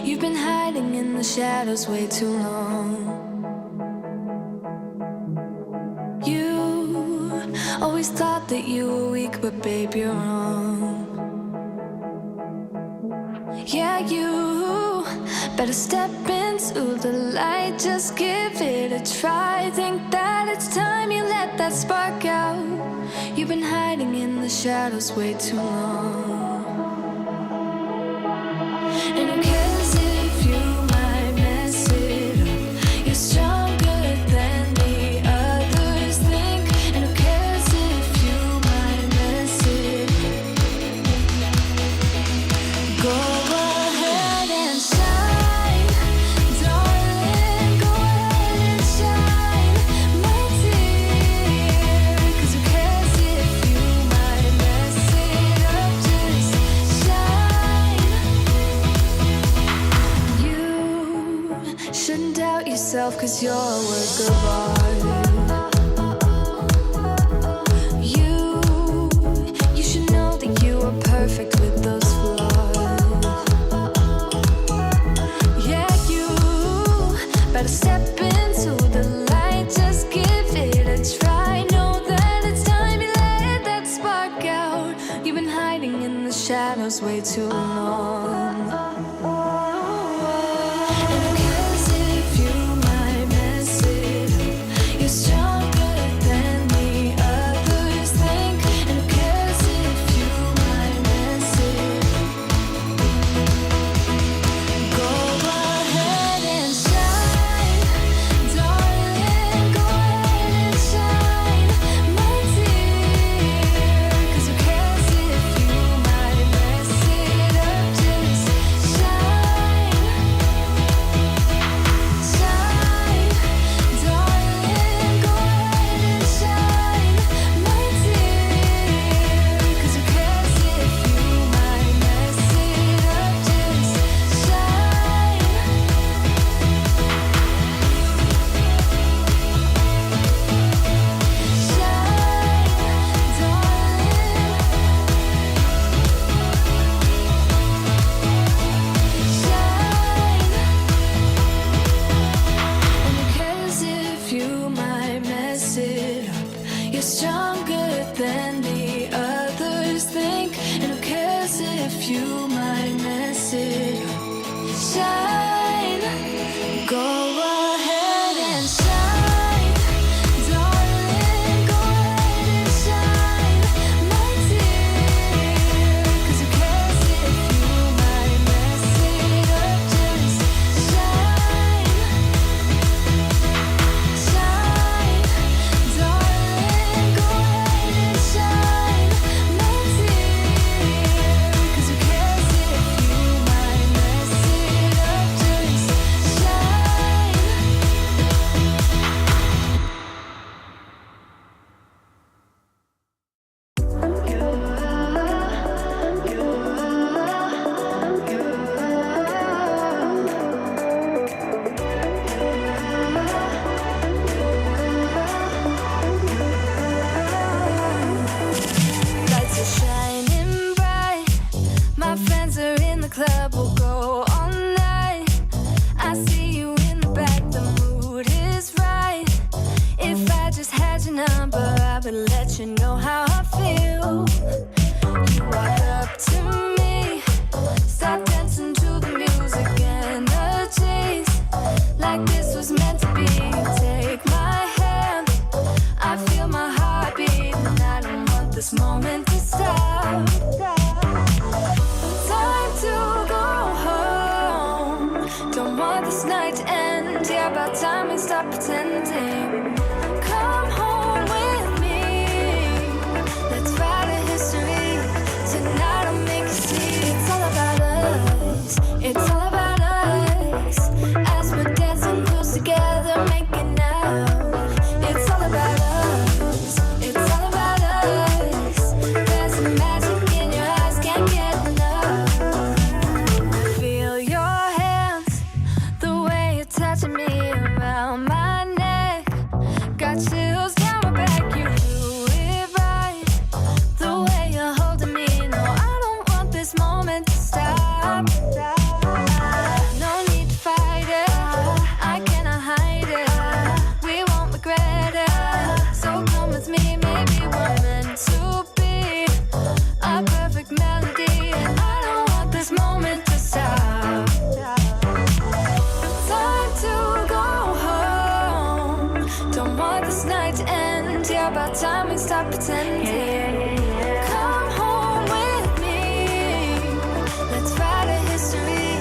You've been hiding in the shadows way too long. You always thought that you were weak, but babe, you're wrong. Yeah, you better step into the light, just give it a try. Think that it's time you let that spark out. You've been hiding in the shadows way too long. And who cares if you might mess it up? You're stronger than the others think. And who cares if you might mess it up? Go ahead and shine, darling. Go ahead and shine, my dear. 'Cause who cares if you might mess it up? Just shine. You shouldn't doubt yourself, 'cause you're a work of art. You should know that you are perfect with those flaws. Yeah, you better step into the light, just give it a try. Know that it's time you let that spark out. You've been hiding in the shadows way too long. And who cares if you might mess it up? You're stronger than the others think. And who cares if you might mess it up? Go ahead and shine, darling. Go ahead and shine, my dear. 'Cause who cares if you might mess it up? Just shine, shine, darling. Go ahead and shine, my dear. 'Cause who cares if you might mess it up? Just shine. You're stronger than the others think. And who cares if you might mess it up? Shine. Go ahead and shine, darling. Go ahead and shine, my dear. 'Cause who cares if you might mess it up? Just shine, shine, darling. Go ahead and shine, my dear. 'Cause who cares if you might mess it up? Just shine. Lights are shining bright. My friends are in the club, we'll go all night. I see you in the back, the mood is right. If I just had your number, I would let you know how I feel. You walk up to me, start dancing to the music and the chase. Like this was meant to be. Take my hand, I feel my heart beat, and I don't want this moment to stop. Time to go home. Don't want this night to end. Yeah, about time we stop pretending. Come home with me. Let's write a history want this night to end. Yeah, about time we stop pretending. Come home with me. Let's write a history.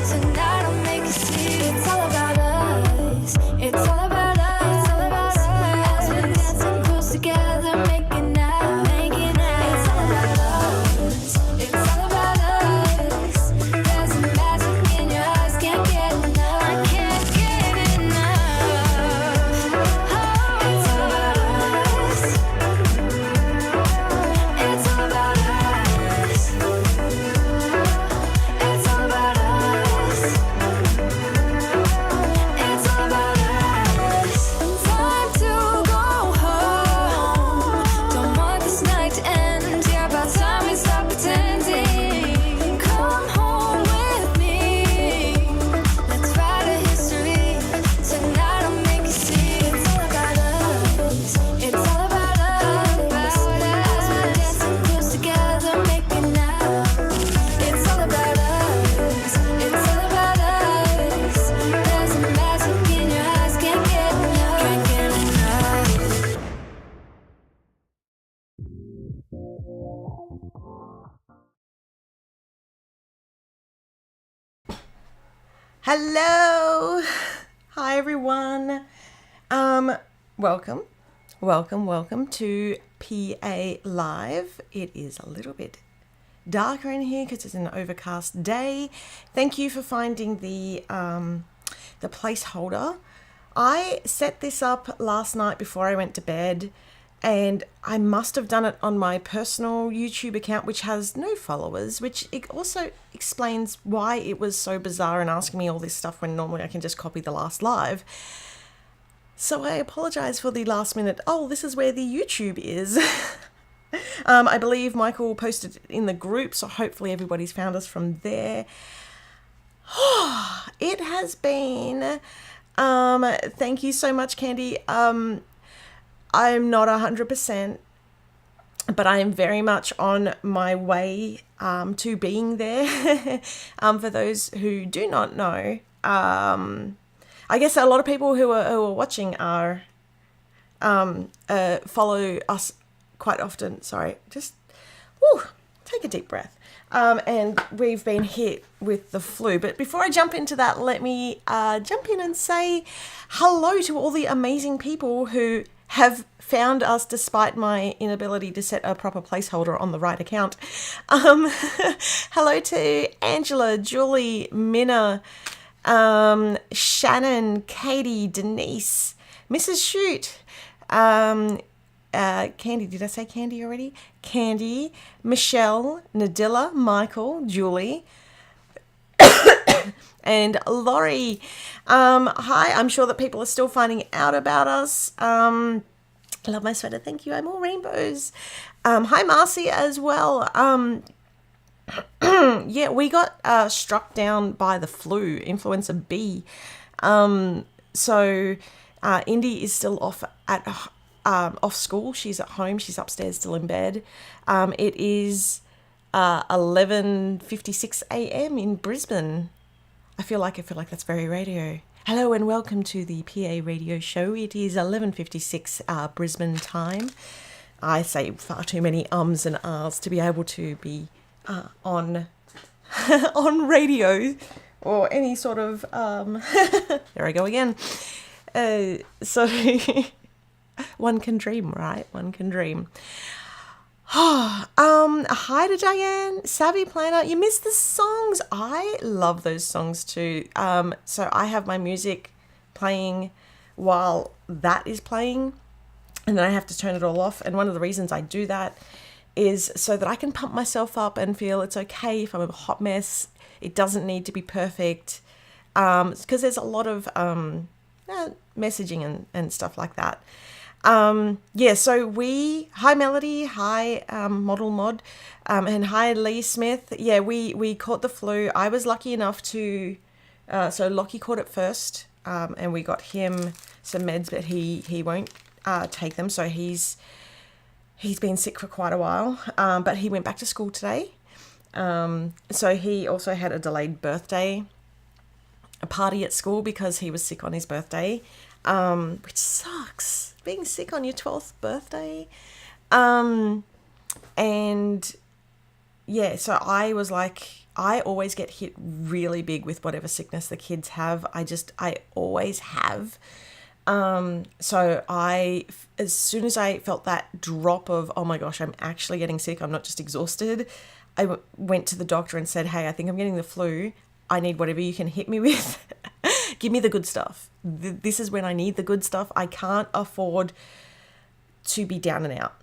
Tonight I'll make you see. It's all about us. It's all about us. It's all about us. As we're dancing close together, making out, making out. It's all about us. It's all about us. There's a magic in your eyes, can't get enough. I can't get enough. Oh, it's all about us. It's all about us. It's all about us. It's all about us. Time to go home. Don't want this night to end. Yeah, about time we stop pretending. Come home with me. Let's write a history. Tonight I'll make you see. It's all about us. It's all about us. As we're dancing close together, making out. It's all about us. It's all about us. There's a magic in your eyes, can't get enough. Can't get enough. Hello. Hi everyone. Welcome to PA Live. It is a little bit darker in here because it's an overcast day. Thank you for finding the placeholder. I set this up last night before I went to bed, and I must have done it on my personal YouTube account, which has no followers, which it also explains why it was so bizarre and asking me all this stuff when normally I can just copy the last live. So I apologize for the last minute, oh, this is where the YouTube is. I believe Michael posted it in the group, so hopefully everybody's found us from there. It has been, thank you so much, Candy. I'm not 100%, but I am very much on my way to being there. For those who do not know, I guess a lot of people who are watching are follow us quite often. Sorry, just take a deep breath. And we've been hit with the flu. But before I jump into that, let me jump in and say hello to all the amazing people who have found us despite my inability to set a proper placeholder on the right account. Hello to Angela, Julie, Minna, Shannon, Katie, Denise, Mrs. Shoot, Candy, did I say Candy already? Candy, Michelle, Nadilla, Michael, Julie, and Laurie. Hi, I'm sure that people are still finding out about us. I love my sweater, thank you. I'm all rainbows. Hi, Marcy, as well. Yeah, we got struck down by the flu, influenza B. So Indy is still off school. She's at home. She's upstairs, still in bed. It is 11:56 a.m. in Brisbane. I feel like that's very radio. Hello and welcome to the PA radio show. It is 11:56 Brisbane time. I say far too many ums and ahs to be able to be on on radio or any sort of there I go again. So one can dream, right? One can dream. Hi to Diane, Savvy Planner. You missed the songs. I love those songs too. So I have my music playing while that is playing, and then I have to turn it all off. And one of the reasons I do that is so that I can pump myself up and feel it's okay if I'm a hot mess. It doesn't need to be perfect. Because there's a lot of messaging and stuff like that. Yeah, so hi Melody, hi Model Mod, and hi Lee Smith. Yeah, we caught the flu. I was lucky enough to, so Lockie caught it first, and we got him some meds, but he won't take them, so he's been sick for quite a while, but he went back to school today. So he also had a delayed birthday, a party at school because he was sick on his birthday, which sucks. being sick on your 12th birthday. And yeah, so I was like, I always get hit really big with whatever sickness the kids have. I always have. So as soon as I felt that drop of, oh my gosh, I'm actually getting sick, I'm not just exhausted, I went to the doctor and said, hey, I think I'm getting the flu. I need whatever you can hit me with. Give me the good stuff. This is when I need the good stuff. I can't afford to be down and out.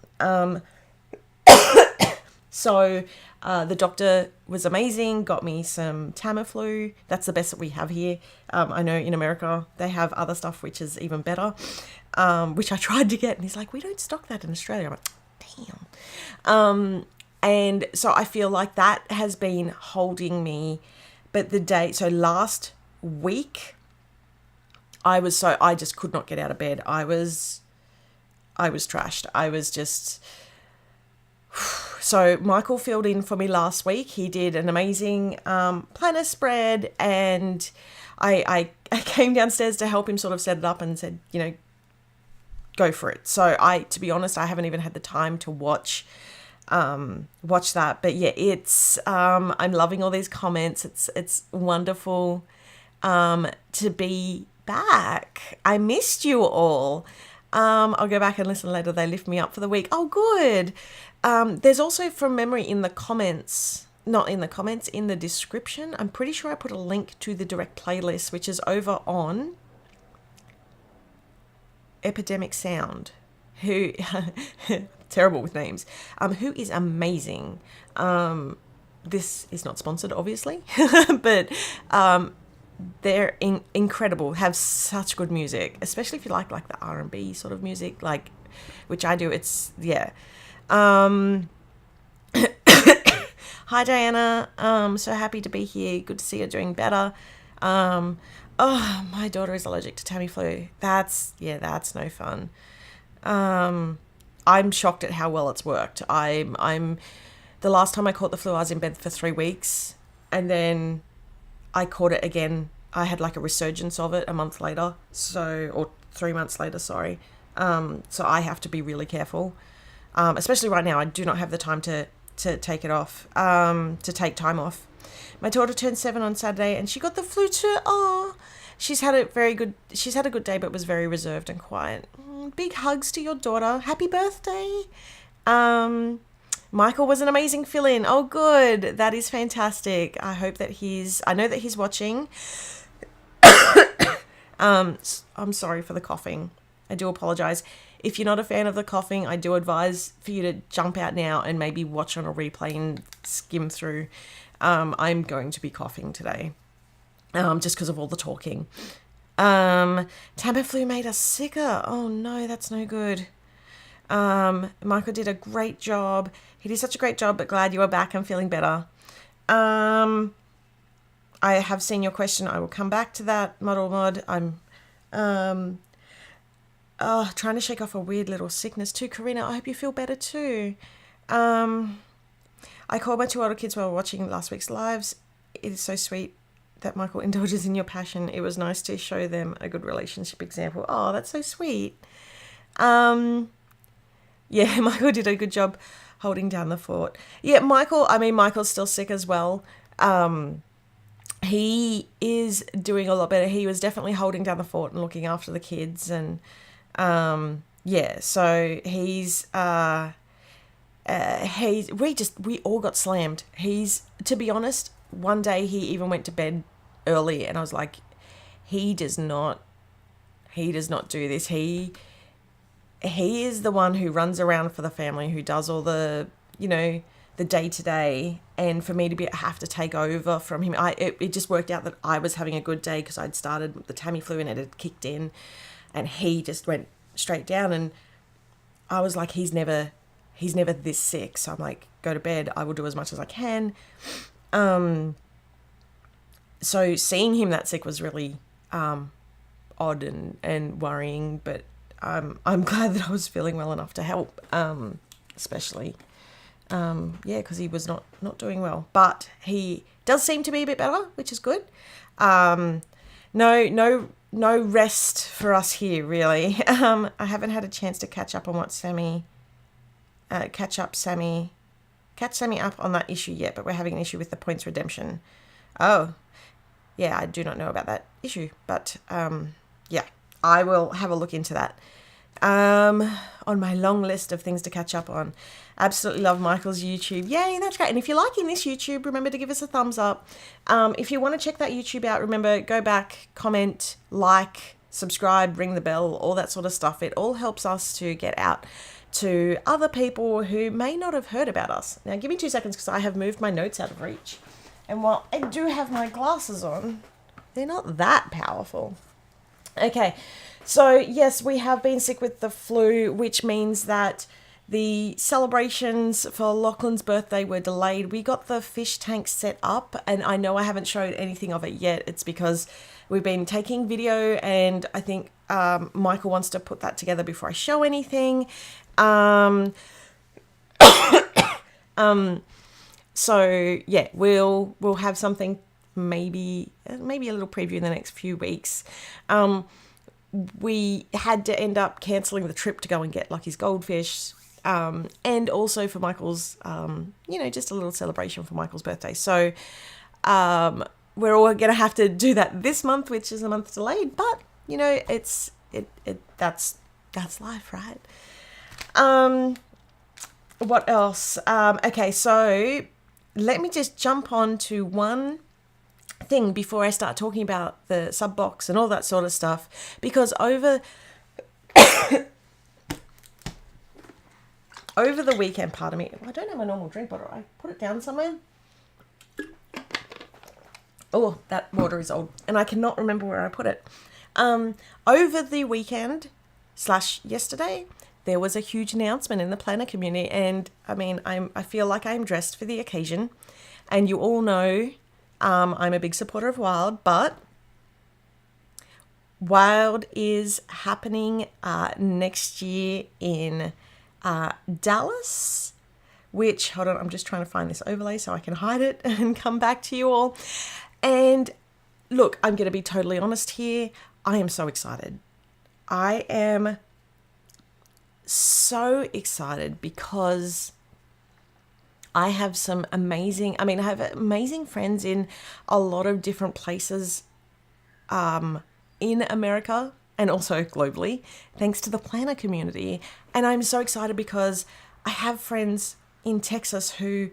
So the doctor was amazing, got me some Tamiflu. That's the best that we have here. I know in America they have other stuff which is even better, which I tried to get. And he's like, we don't stock that in Australia. I'm like, damn. And so I feel like that has been holding me. But so last week, I just could not get out of bed. I was trashed. I was just... So Michael filled in for me last week. He did an amazing planner spread, and I came downstairs to help him sort of set it up and said, go for it. So to be honest, I haven't even had the time to watch that. But yeah, it's I'm loving all these comments. It's wonderful to be back. I missed you all. I'll go back and listen later. They lift me up for the week. Oh, good. There's also from memory in the comments, not in the comments, in the description. I'm pretty sure I put a link to the direct playlist, which is over on Epidemic Sound, who, terrible with names, who is amazing. This is not sponsored, obviously, but they're incredible, have such good music, especially if you like the R&B sort of music, which I do. It's, yeah. Hi, Diana. So happy to be here. Good to see you doing better. Oh, my daughter is allergic to Tamiflu. That's no fun. I'm shocked at how well it's worked. The last time I caught the flu, I was in bed for 3 weeks, and then I caught it again. I had a resurgence of it a month later, or 3 months later, sorry. So I have to be really careful. Especially right now, I do not have the time to take it off, to take time off. My daughter turned 7 on Saturday, and she got the flu too. Oh, she's had a good day, but was very reserved and quiet. Big hugs to your daughter. Happy birthday. Michael was an amazing fill-in. Oh, good. That is fantastic. I know that he's watching. I'm sorry for the coughing. I do apologize. If you're not a fan of the coughing, I do advise for you to jump out now and maybe watch on a replay and skim through. I'm going to be coughing today, just because of all the talking. Tamiflu made us sicker. Oh no, that's no good. Michael did a great job. He did such a great job, but glad you are back and feeling better. I have seen your question. I will come back to that, Mod. I'm trying to shake off a weird little sickness too. Karina, I hope you feel better too. I called my 2 older kids while watching last week's lives. It is so sweet that Michael indulges in your passion. It was nice to show them a good relationship example. Oh, that's so sweet. Yeah, Michael did a good job holding down the fort. Yeah, Michael's still sick as well. He is doing a lot better. He was definitely holding down the fort and looking after the kids, and so we all got slammed. To be honest, one day he even went to bed early, and I was like, he does not do this. He is the one who runs around for the family, who does all the, the day-to-day, and for me to have to take over from him, it just worked out that I was having a good day because I'd started the Tamiflu and it had kicked in, and he just went straight down, and I was like, he's never this sick. So I'm like, go to bed. I will do as much as I can. So seeing him that sick was really odd and worrying, but I'm glad that I was feeling well enough to help, especially because he was not doing well, but he does seem to be a bit better, which is good. No no rest for us here, really. I haven't had a chance to catch up on what catch Sami up on that issue yet, but we're having an issue with the points redemption. Oh, yeah, I do not know about that issue, but yeah, I will have a look into that. On my long list of things to catch up on. Absolutely love Michael's YouTube. Yay, that's great. And if you're liking this YouTube, remember to give us a thumbs up. If you want to check that YouTube out, remember, go back, comment, like, subscribe, ring the bell, all that sort of stuff. It all helps us to get out to other people who may not have heard about us. Now, give me 2 seconds because I have moved my notes out of reach. And while I do have my glasses on, they're not that powerful. Okay, so yes, we have been sick with the flu, which means that the celebrations for Lachlan's birthday were delayed. We got the fish tank set up, and I know I haven't showed anything of it yet. It's because we've been taking video, and I think Michael wants to put that together before I show anything. So yeah, we'll have something, maybe a little preview in the next few weeks. We had to end up cancelling the trip to go and get Lucky's goldfish, and also for Michael's, just a little celebration for Michael's birthday. So we're all going to have to do that this month, which is a month delayed, but that's life, right? What else? Okay, so let me just jump on to one thing before I start talking about the sub box and all that sort of stuff, because over the weekend, pardon me, I don't have my normal drink bottle. I put it down somewhere. Oh, that water is old, and I cannot remember where I put it. Over the weekend / yesterday, there was a huge announcement in the planner community, and I mean, I feel like I'm dressed for the occasion, and you all know I'm a big supporter of Wild, but Wild is happening next year in Dallas, which, hold on, I'm just trying to find this overlay so I can hide it and come back to you all. And look, I'm going to be totally honest here. I am so excited. I am so excited because I have I have amazing friends in a lot of different places in America and also globally, thanks to the planner community. And I'm so excited because I have friends in Texas who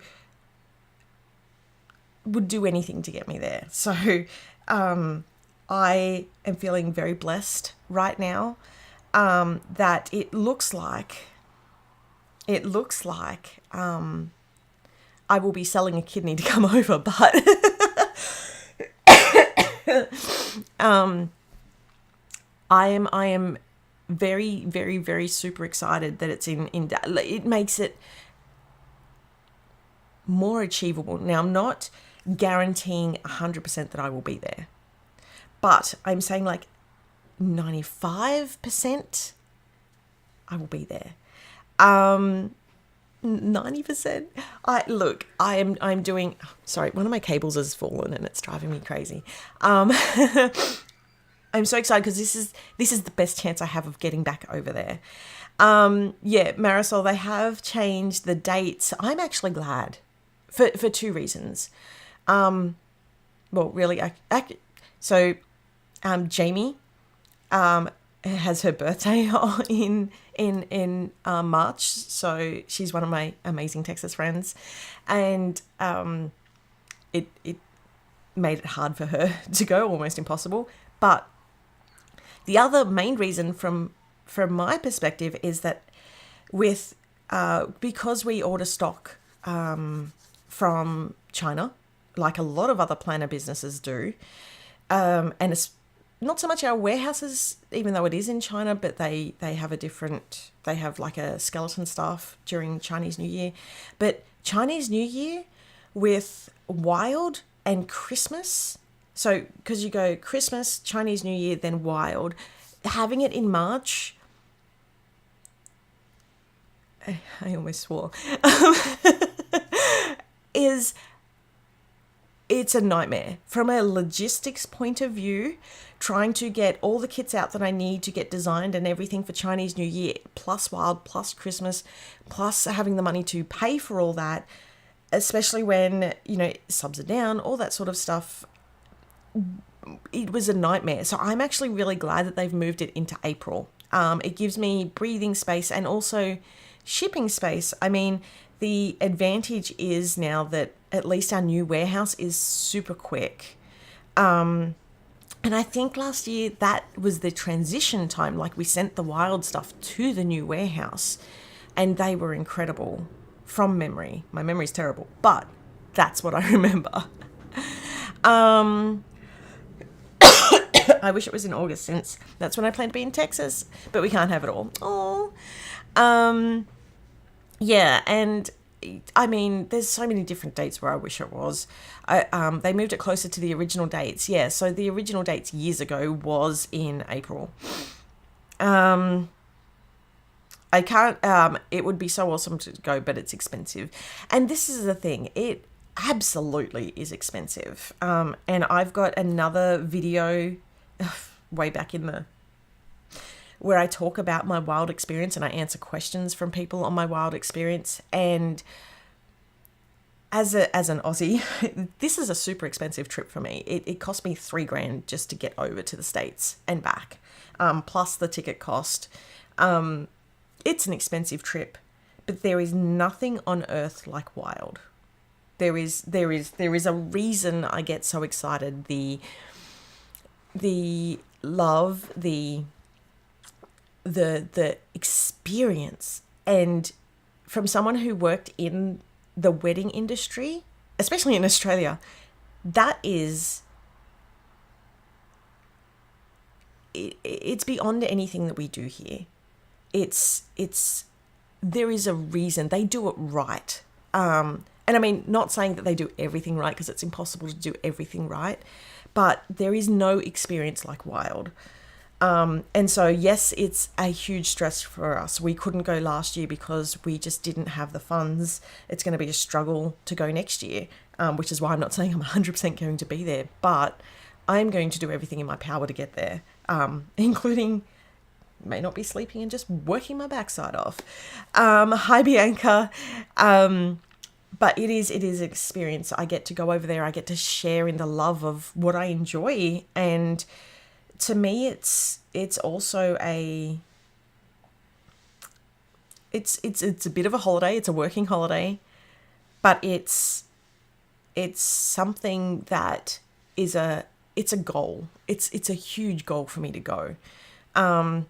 would do anything to get me there. So I am feeling very blessed right now that it looks like I will be selling a kidney to come over, but I am very, very, very super excited that it's in it makes it more achievable. Now, I'm not guaranteeing 100% that I will be there, but I'm saying like 95% I will be there. 90%. I'm doing, sorry, one of my cables has fallen and it's driving me crazy. I'm so excited because this is the best chance I have of getting back over there. Marisol, they have changed the dates. I'm actually glad for 2 reasons. Well, really, Jamie has her birthday in March, so she's one of my amazing Texas friends, and it made it hard for her to go, almost impossible. But the other main reason from my perspective is that because we order stock from China, like a lot of other planner businesses do, and it's not so much our warehouses, even though it is in China, but they have like a skeleton staff during Chinese New Year. But Chinese New Year with Wild and Christmas, so because you go Christmas, Chinese New Year, then Wild, having it in March, I almost swore, is it's a nightmare. From a logistics point of view, trying to get all the kits out that I need to get designed and everything for Chinese New Year, plus Wild, plus Christmas, plus having the money to pay for all that, especially when, subs are down, all that sort of stuff. It was a nightmare. So I'm actually really glad that they've moved it into April. It gives me breathing space and also shipping space. I mean, the advantage is now that at least our new warehouse is super quick. And I think last year that was the transition time. Like, we sent the Wild stuff to the new warehouse and they were incredible from memory. My memory's terrible, but that's what I remember. I wish it was in August, since that's when I plan to be in Texas, but we can't have it all. Oh, yeah. And I mean, there's so many different dates where I wish it was. They moved it closer to the original dates. Yeah. So the original dates years ago was in April. I can't, it would be so awesome to go, but it's expensive. And this is the thing. It absolutely is expensive. And I've got another video way back where I talk about my Wild experience and I answer questions from people on my Wild experience. And as an Aussie, this is a super expensive trip for me. It cost me $3,000 just to get over to the States and back, plus the ticket cost. It's an expensive trip, but there is nothing on earth like Wild. There is a reason I get so excited. The love, the experience, and from someone who worked in the wedding industry, especially in Australia, it's beyond anything that we do here. There is a reason they do it right. And I mean, not saying that they do everything right, because it's impossible to do everything right, but there is no experience like Wild. And so, yes, it's a huge stress for us. We couldn't go last year because we just didn't have the funds. It's going to be a struggle to go next year, which is why I'm not saying I'm 100% going to be there, but I'm going to do everything in my power to get there, including may not be sleeping and just working my backside off. Hi, Bianca. But it is an experience. I get to go over there. I get to share in the love of what I enjoy. And to me, it's also it's a bit of a holiday. It's a working holiday, but it's something that it's a goal. It's a huge goal for me to go. And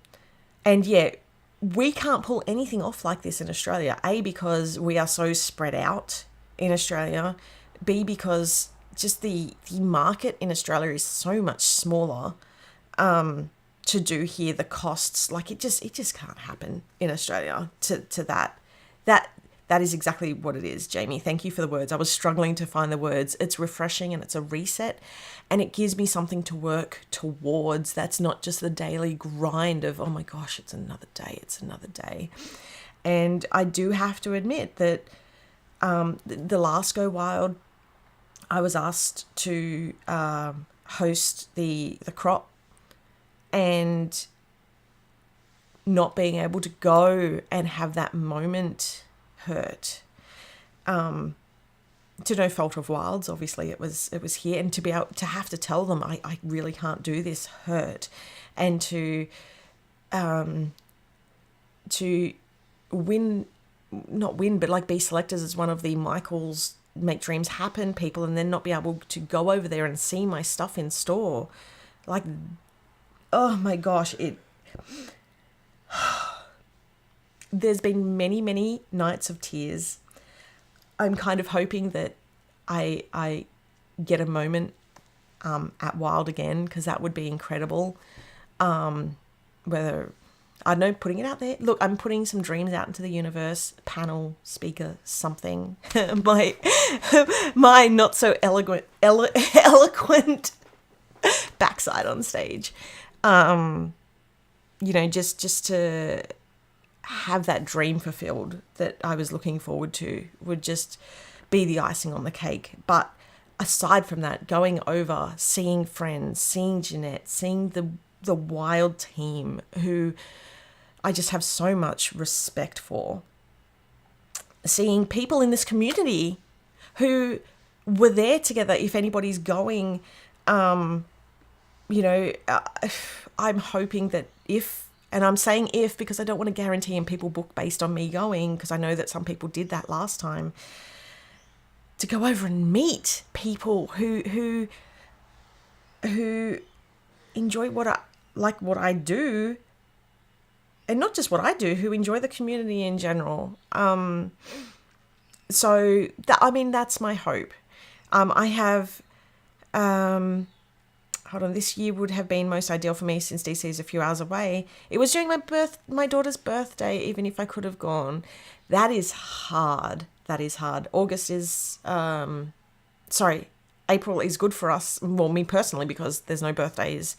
yeah, we can't pull anything off like this in Australia. A, because we are so spread out in Australia. B, because just the market in Australia is so much smaller to do here. The costs, like it just can't happen in Australia to that. That is exactly what it is, Jamie. Thank you for the words. I was struggling to find the words. It's refreshing and it's a reset, and it gives me something to work towards. That's not just the daily grind of, oh my gosh, it's another day. And I do have to admit that the last Go Wild, I was asked to host the crop, and not being able to go and have that moment hurt. To no fault of Wild's, obviously it was here, and to be able to have to tell them I really can't do this hurt, and to not win, but like be selected as one of the Michael's Make Dreams Happen people, and then not be able to go over there and see my stuff in store. Like, oh my gosh, there's been many nights of tears. I'm kind of hoping that I get a moment at Wild again, because that would be incredible. Whether, I don't know, putting it out there. Look, I'm putting some dreams out into the universe. Panel, speaker, something. my not so eloquent backside on stage. Just to have that dream fulfilled that I was looking forward to would just be the icing on the cake. But aside from that, going over, seeing friends, seeing Jeanette, seeing the Wild team, who I just have so much respect for, seeing people in this community who were there together. If anybody's going, I'm hoping that and I'm saying if because I don't want to guarantee and people book based on me going, because I know that some people did that last time, to go over and meet people who enjoy what I do, and not just what I do, who enjoy the community in general. So that's my hope. I have, this year would have been most ideal for me since DC is a few hours away. It was during my daughter's birthday, even if I could have gone. That is hard. August is, April is good for us. Well, me personally, because there's no birthdays.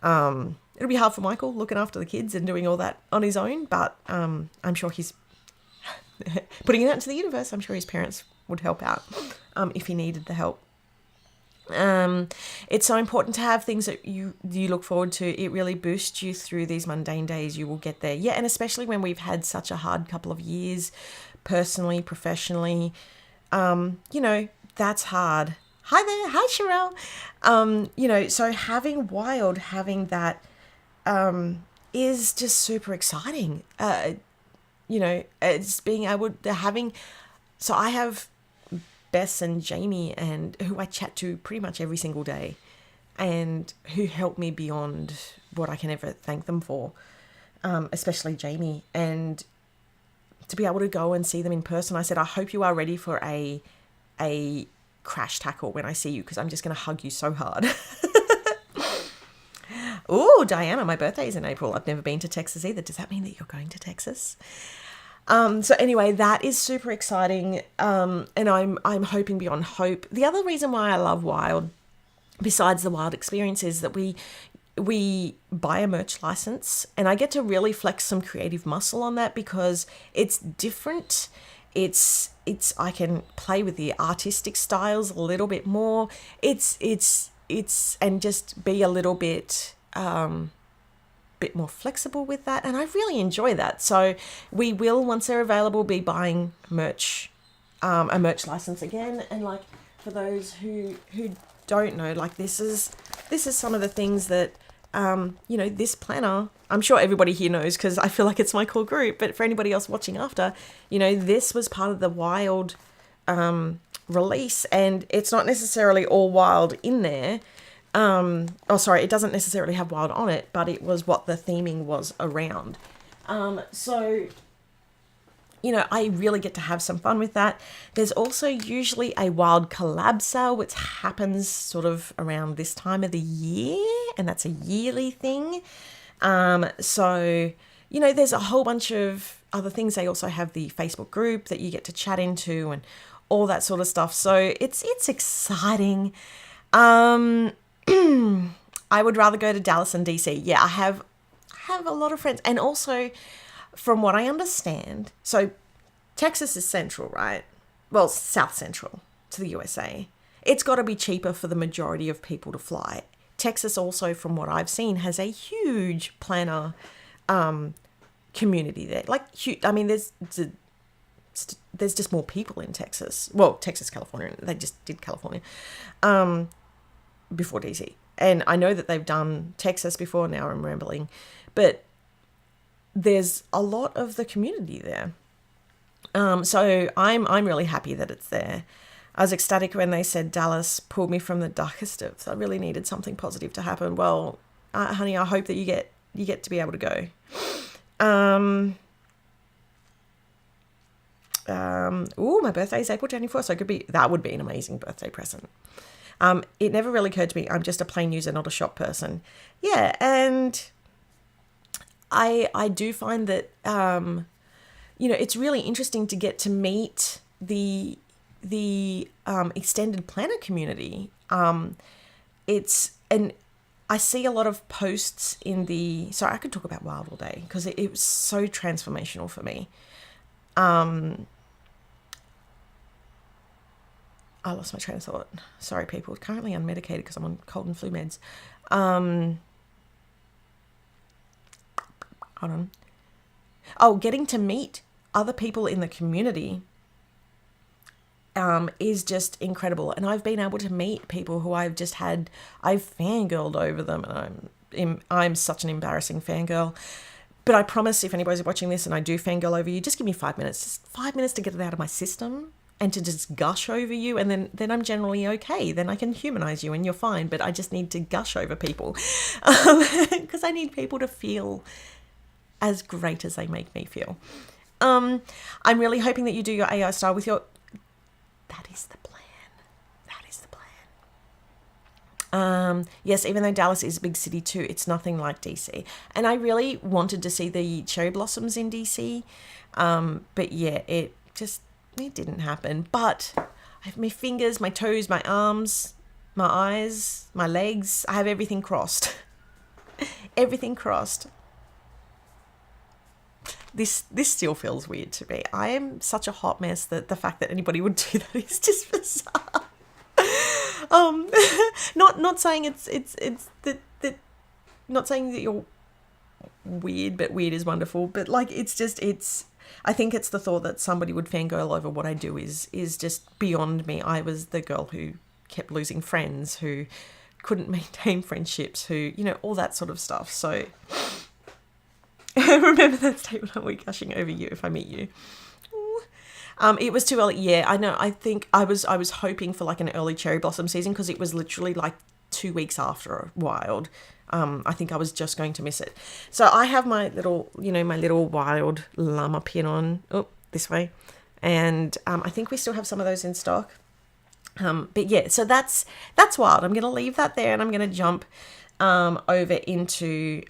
It'll be hard for Michael looking after the kids and doing all that on his own, but I'm sure he's putting it out into the universe. I'm sure his parents would help out if he needed the help. It's so important to have things that you look forward to. It really boosts you through these mundane days. You will get there. Yeah, and especially when we've had such a hard couple of years, personally, professionally, that's hard. Hi there. Hi, Sherelle. So having Wild, having that, is just super exciting. It's being able to so I have Bess and Jamie, and who I chat to pretty much every single day, and who help me beyond what I can ever thank them for, especially Jamie. And to be able to go and see them in person, I said, I hope you are ready for a crash tackle when I see you, because I'm just going to hug you so hard. Oh, Diana, my birthday is in April. I've never been to Texas either. Does that mean that you're going to Texas? So anyway, that is super exciting. And I'm hoping beyond hope. The other reason why I love Wild, besides the Wild experience, is that we buy a merch license, and I get to really flex some creative muscle on that, because it's different. It's I can play with the artistic styles a little bit more. It's and just be a little bit more flexible with that, and I really enjoy that. So we will, once they're available, be buying merch, a merch license again. And like, for those who don't know, like, this is some of the things that this planner, I'm sure everybody here knows, because I feel like it's my core group, but for anybody else watching after, this was part of the Wild release, and it's not necessarily all Wild in there. It doesn't necessarily have Wild on it, but it was what the theming was around. I really get to have some fun with that. There's also usually a Wild collab sale, which happens sort of around this time of the year, and that's a yearly thing. There's a whole bunch of other things. They also have the Facebook group that you get to chat into and all that sort of stuff. So it's exciting. I would rather go to Dallas and DC. Yeah, I have a lot of friends. And also, from what I understand, so Texas is central, right? Well, south central to the USA. It's got to be cheaper for the majority of people to fly. Texas also, from what I've seen, has a huge planner community there. Like, huge. I mean, there's just more people in Texas. Well, Texas, California. They just did California before DC. And I know that they've done Texas before. Now I'm rambling. But there's a lot of the community there. So I'm really happy that it's there. I was ecstatic when they said Dallas pulled me from the darkest depths. I really needed something positive to happen. Well, honey, I hope that you get to be able to go. My birthday is April 24th, so that would be an amazing birthday present. It never really occurred to me. I'm just a plain user, not a shop person. Yeah, and I do find that it's really interesting to get to meet the extended planner community. I see a lot of posts sorry, I could talk about Wild all day, because it was so transformational for me. I lost my train of thought. Sorry, people. Currently unmedicated because I'm on cold and flu meds. Hold on. Oh, getting to meet other people in the community is just incredible. And I've been able to meet people who I've fangirled over them, and I'm such an embarrassing fangirl. But I promise, if anybody's watching this and I do fangirl over you, just give me 5 minutes. Just 5 minutes to get it out of my system and to just gush over you, and then I'm generally okay. Then I can humanize you and you're fine. But I just need to gush over people because I need people to feel as great as they make me feel. I'm really hoping that you do your AI style with your... That is the plan. That is the plan. Yes, even though Dallas is a big city too, it's nothing like DC. And I really wanted to see the cherry blossoms in DC. But yeah, it didn't happen. But I have my fingers, my toes, my arms, my eyes, my legs. I have everything crossed. Everything crossed. This still feels weird to me. I am such a hot mess that the fact that anybody would do that is just bizarre. Not saying it's not saying that you're weird, but weird is wonderful. But like, I think it's the thought that somebody would fangirl over what I do is just beyond me. I was the girl who kept losing friends, who couldn't maintain friendships, who, all that sort of stuff. So remember that statement, I'll be gushing over you if I meet you. It was too early. Yeah, I know. I think I was hoping for like an early cherry blossom season because it was literally like 2 weeks after Wild. I think I was just going to miss it. So I have my little, my little Wild llama pin on. Oh, this way. And I think we still have some of those in stock. But yeah, so that's Wild. I'm going to leave that there and I'm going to jump over into...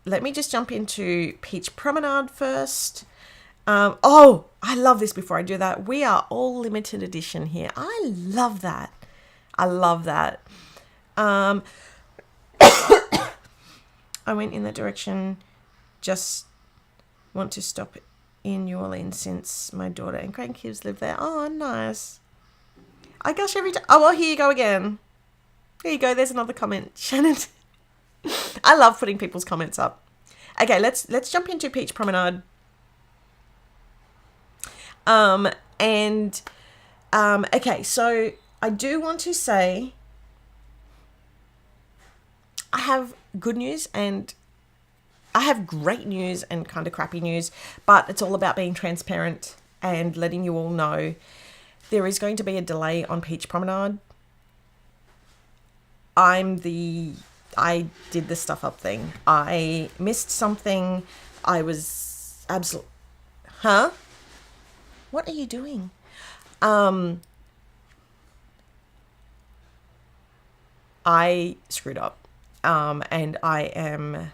let me just jump into Peach Promenade first. I love this before I do that. We are all limited edition here. I love that. I went in that direction. Just want to stop in New Orleans since my daughter and grandkids live there. Oh, nice. I gush every time. Oh, well, here you go again. There you go. There's another comment. Shannon. I love putting people's comments up. Okay, let's jump into Peach Promenade. Okay, so I do want to say I have good news and I have great news and kind of crappy news, but it's all about being transparent and letting you all know there is going to be a delay on Peach Promenade. I did the stuff up thing. I missed something. I was absolutely... Huh? What are you doing? I screwed up. And I am...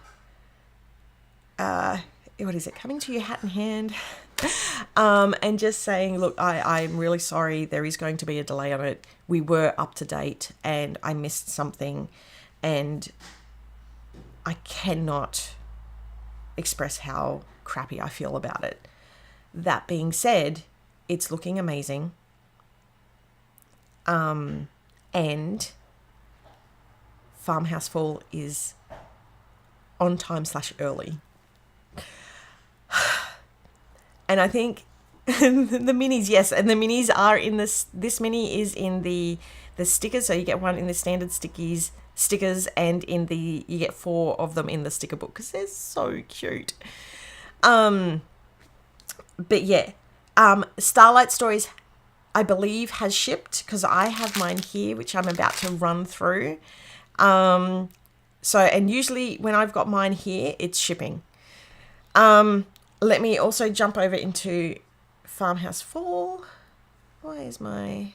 what is it? Coming to your hat in hand. And just saying, look, I'm really sorry. There is going to be a delay on it. We were up to date and I missed something. And I cannot express how crappy I feel about it. That being said, it's looking amazing. And Farmhouse Fall is on time / early. And I think the minis, yes, and the minis are in this mini is in the stickers, so you get one in the standard stickers, and you get 4 of them in the sticker book because they're so cute. But yeah, Starlight Stories, I believe, has shipped because I have mine here, which I'm about to run through. And usually when I've got mine here, it's shipping. Let me also jump over into Farmhouse Fall. Why is my...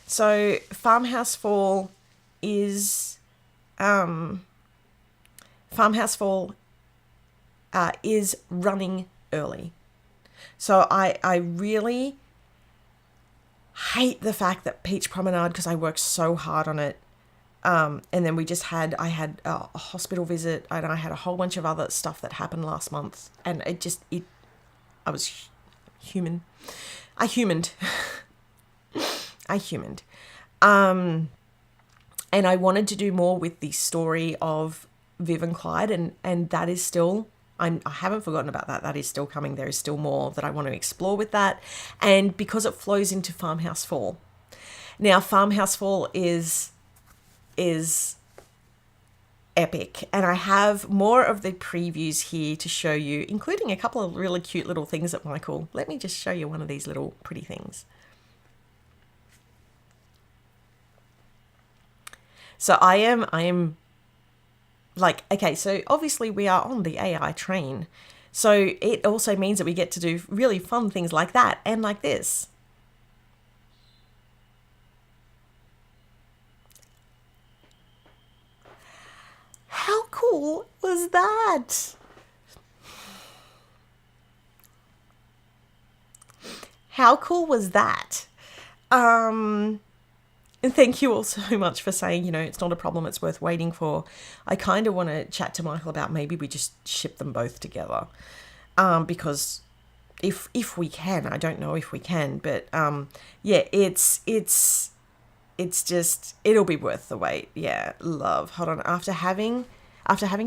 So Farmhouse Fall is running early. So I really hate the fact that Peach Promenade, because I worked so hard on it, and then I had a hospital visit and I had a whole bunch of other stuff that happened last month, and human. I humaned. And I wanted to do more with the story of Viv and Clyde, and that is still, I haven't forgotten about that. That is still coming. There is still more that I want to explore with that. And because it flows into Farmhouse Fall. Now, Farmhouse Fall is epic, and I have more of the previews here to show you, including a couple of really cute little things that Michael, let me just show you one of these little pretty things. So I am like, okay, so obviously we are on the AI train. So it also means that we get to do really fun things like that and like this. How cool was that? How cool was that? And thank you all so much for saying, it's not a problem, it's worth waiting for. I kind of want to chat to Michael about maybe we just ship them both together. Because if we can, I don't know if we can, but yeah, it's just, it'll be worth the wait. Yeah, love. Hold on. After having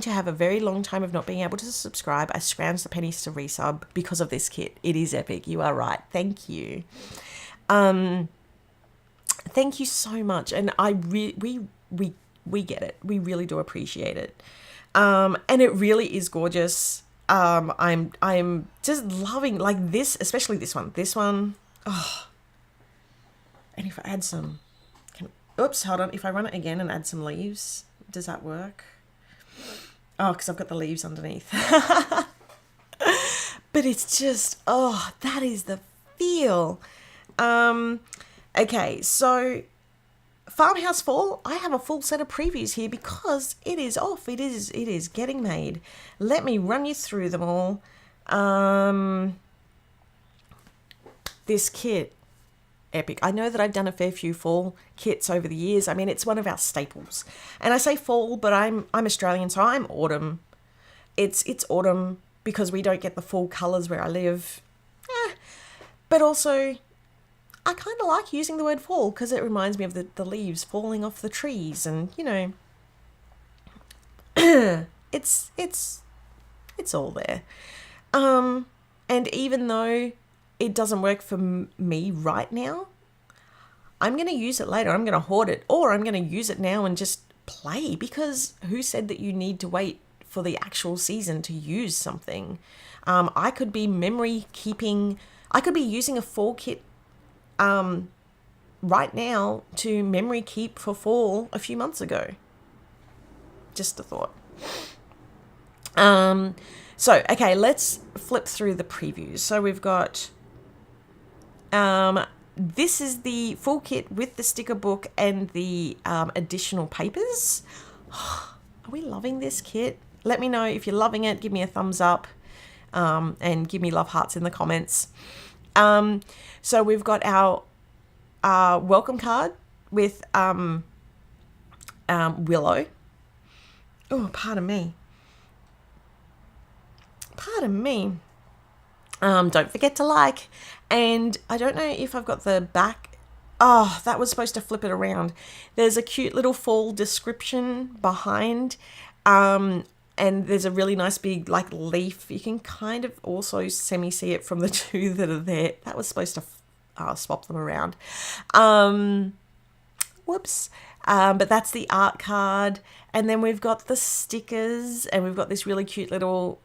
to have a very long time of not being able to subscribe, I scrounged the pennies to resub because of this kit. It is epic. You are right. Thank you. Thank you so much. And we get it. We really do appreciate it. And it really is gorgeous. I'm just loving like this, especially this one. Oh, and if I add some, oops, hold on. If I run it again and add some leaves, does that work? Oh, because I've got the leaves underneath. But it's just, oh, that is the feel. Okay, so Farmhouse Fall, I have a full set of previews here because it is off. It is getting made. Let me run you through them all. This kit, epic. I know that I've done a fair few fall kits over the years. I mean, it's one of our staples. And I say fall, but I'm Australian, so I'm autumn. It's autumn because we don't get the full colours where I live. But also, I kind of like using the word fall because it reminds me of the leaves falling off the trees, and it's all there. And even though it doesn't work for me right now, I'm going to use it later. I'm going to hoard it, or I'm going to use it now and just play, because who said that you need to wait for the actual season to use something? I could be memory keeping. I could be using a fall kit right now to memory keep for fall a few months ago. Just a thought. So, okay, let's flip through the previews. So we've got, this is the full kit with the sticker book and the additional papers. Are we loving this kit? Let me know if you're loving it. Give me a thumbs up, and give me love hearts in the comments. So we've got our welcome card with Willow. Oh, pardon me. Don't forget to like. And I don't know if I've got the back. Oh, that was supposed to flip it around. There's a cute little fall description behind. And there's a really nice big like leaf. You can kind of also semi-see it from the two that are there. That was supposed to swap them around. Whoops. But that's the art card. And then we've got the stickers, and we've got this really cute little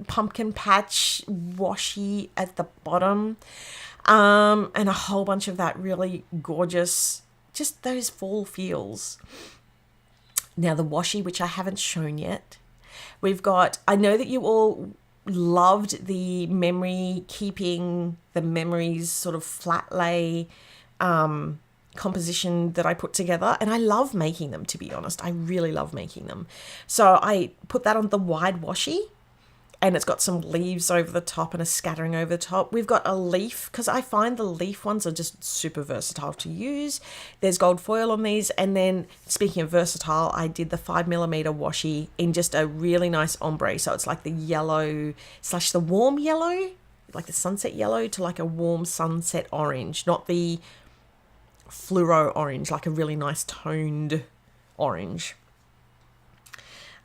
pumpkin patch washi at the bottom. And a whole bunch of that really gorgeous, just those fall feels. Now the washi, which I haven't shown yet. We've got, I know that you all loved the memory keeping, the memories sort of flat lay composition that I put together, and I love making them, to be honest. I really love making them. So I put that on the wide washi, and it's got some leaves over the top and a scattering over the top. We've got a leaf, because I find the leaf ones are just super versatile to use. There's gold foil on these, and then speaking of versatile, I did the 5mm washi in just a really nice ombre, so it's like the yellow / the warm yellow like the sunset yellow to like a warm sunset orange, not the fluoro orange, like a really nice toned orange.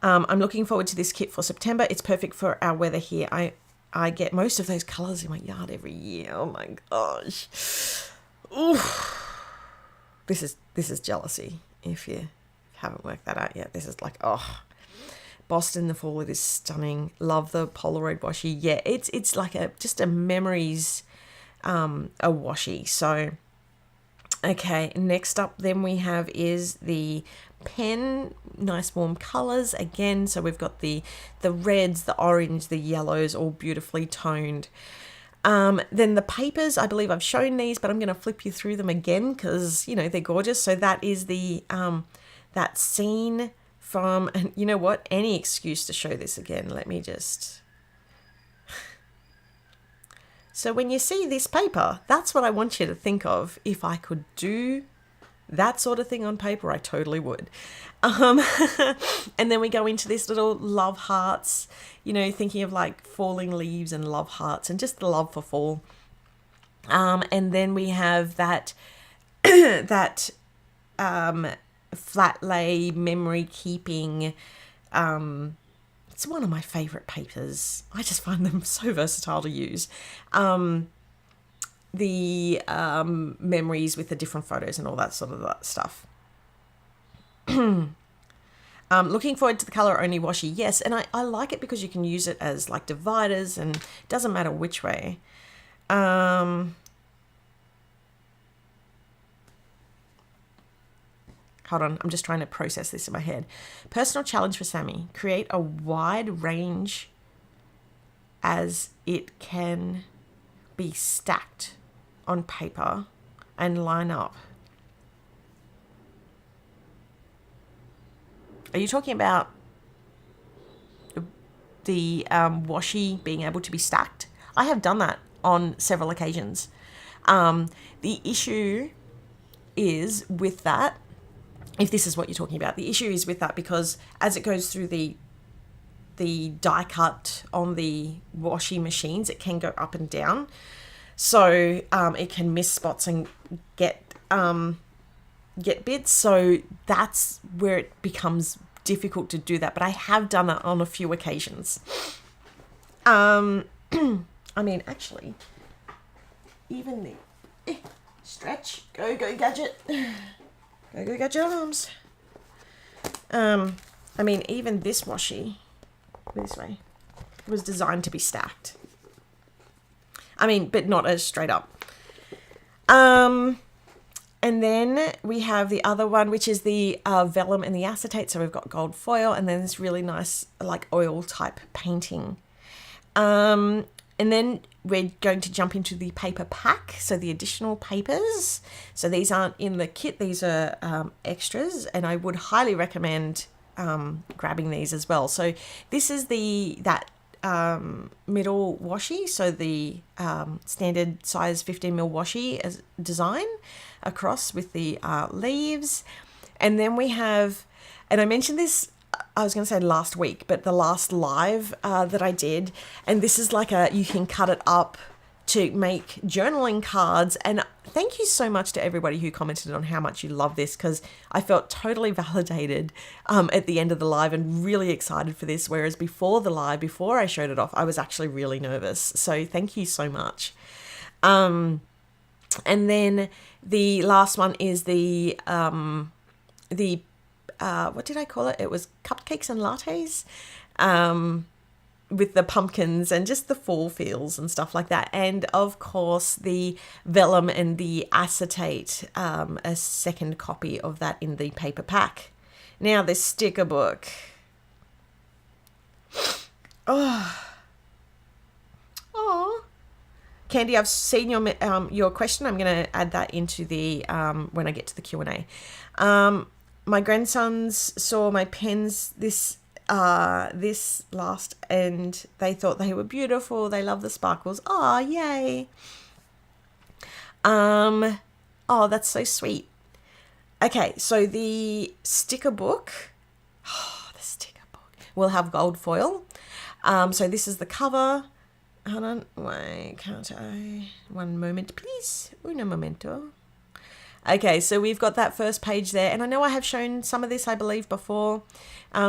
I'm looking forward to this kit for September. It's perfect for our weather here. I get most of those colours in my yard every year. Oh my gosh. Ooh. This is jealousy. If you haven't worked that out yet, this is like, oh, Boston the Fall. It is stunning. Love the Polaroid washi. Yeah, it's like just a memories a washi. So okay, next up then we have is the pen, nice warm colors again. So we've got the reds, the orange, the yellows, all beautifully toned. Then the papers, I believe I've shown these, but I'm going to flip you through them again because, you know, they're gorgeous. So that is the that scene from, and you know what, any excuse to show this again. Let me just... So when you see this paper, that's what I want you to think of. If I could do that sort of thing on paper, I totally would. And then we go into this little love hearts, you know, thinking of like falling leaves and love hearts and just the love for fall. And then we have that that flat lay memory keeping. It's one of my favorite papers. I just find them so versatile to use. The memories with the different photos and all that sort of that stuff. Looking forward to the color only washi. Yes, and I like it because you can use it as like dividers and it doesn't matter which way. Hold on, I'm just trying to process this in my head. Personal challenge for Sami. Create a wide range as it can be stacked on paper and line up. Are you talking about the washi being able to be stacked? I have done that on several occasions. The issue is with that, if this is what you're talking about, the issue is with that because as it goes through the die cut on the washi machines, it can go up and down. So it can miss spots and get bits. So that's where it becomes difficult to do that. But I have done that on a few occasions. I mean, actually, even the stretch, go gadget. Go gadget arms. I mean, even this washi, this way, was designed to be stacked. I mean, but not as straight up. And then we have the other one, which is the vellum and the acetate. So we've got gold foil and then this really nice like oil type painting. And then we're going to jump into the paper pack. So the additional papers. So these aren't in the kit. These are extras. And I would highly recommend grabbing these as well. So this is that middle washi. So the standard size 15mm washi as design across with the leaves. And then we have, and I mentioned this, I was going to say last week, but the last live that I did, and this is like you can cut it up to make journaling cards. And thank you so much to everybody who commented on how much you love this, because I felt totally validated at the end of the live and really excited for this. Whereas before the live, before I showed it off, I was actually really nervous. So thank you so much. And then the last one is the what did I call it? It was cupcakes and lattes with the pumpkins and just the fall feels and stuff like that. And of course the vellum and the acetate, a second copy of that in the paper pack. Now the sticker book. Oh. Candy, I've seen your question. I'm going to add that into the when I get to the Q&A. My grandsons saw my pens this last and they thought they were beautiful. They love the sparkles. Oh, yay. Oh, that's so sweet. Okay, so the sticker book. Oh, the sticker book will have gold foil. So this is the cover. hold on. Why can't I? One moment, please. Uno momento. Okay, so we've got that first page there, and I know I have shown some of this, I believe, before.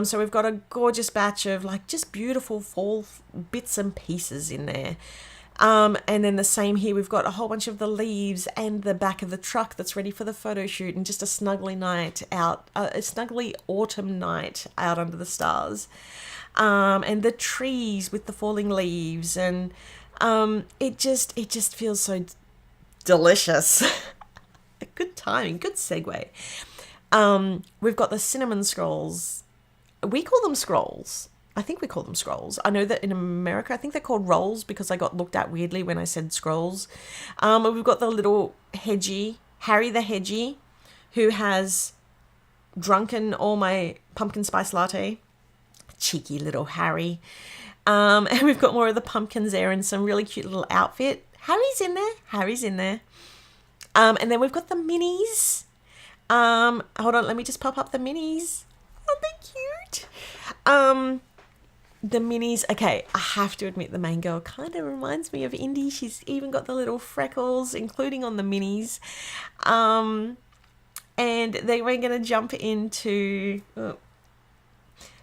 So we've got a gorgeous batch of like just beautiful fall bits and pieces in there. And then the same here, we've got a whole bunch of the leaves and the back of the truck that's ready for the photo shoot, and just a snuggly night out, a snuggly autumn night out under the stars. And the trees with the falling leaves, and it just feels so delicious. Good timing, good segue. We've got the cinnamon scrolls. We call them scrolls. I think we call them scrolls. I know that in America, I think they're called rolls because I got looked at weirdly when I said scrolls. We've got the little hedgie, Harry the hedgie, who has drunken all my pumpkin spice latte. Cheeky little Harry. And we've got more of the pumpkins there and some really cute little outfit. Harry's in there. And then we've got the minis. Hold on, let me just pop up the minis. Aren't they cute? The minis, okay, I have to admit the main girl kind of reminds me of Indy. She's even got the little freckles, including on the minis. And then we're going to jump into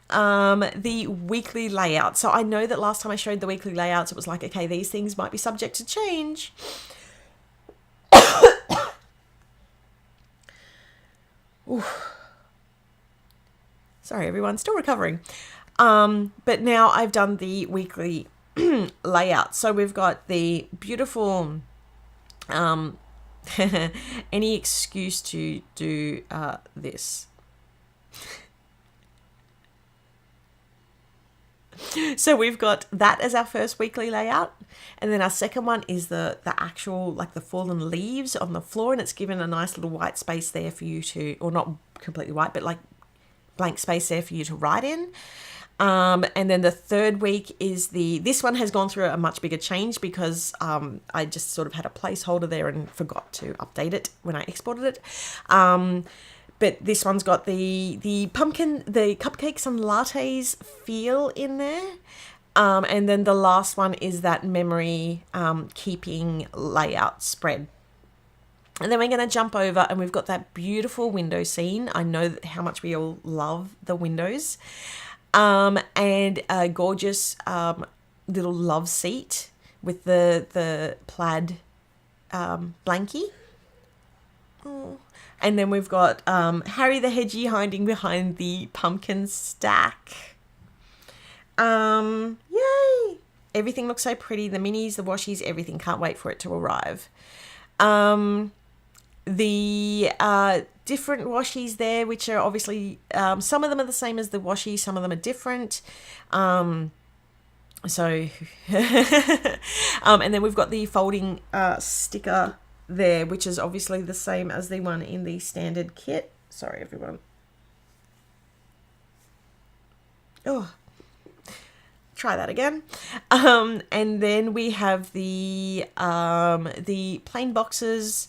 the weekly layout. So I know that last time I showed the weekly layouts, it was like, okay, these things might be subject to change. Sorry, everyone, still recovering. But now I've done the weekly layout. So we've got the beautiful, any excuse to do this. So we've got that as our first weekly layout. And then our second one is the actual, like the fallen leaves on the floor. And it's given a nice little white space there for you to, or not completely white, but like blank space there for you to write in. And then the third week is this one has gone through a much bigger change because I just sort of had a placeholder there and forgot to update it when I exported it. But this one's got the pumpkin, the cupcakes and lattes feel in there. And then the last one is that memory keeping layout spread. And then we're going to jump over and we've got that beautiful window scene. I know how much we all love the windows. And a gorgeous little love seat with the plaid blankie. Oh. And then we've got Harry the hedgie hiding behind the pumpkin stack. Yay! Everything looks so pretty. The minis, the washies, everything. Can't wait for it to arrive. The different washies there, which are obviously, some of them are the same as the washi, some of them are different. And then we've got the folding sticker there, which is obviously the same as the one in the standard kit. Sorry, everyone. Oh, try that again. And then we have the plain boxes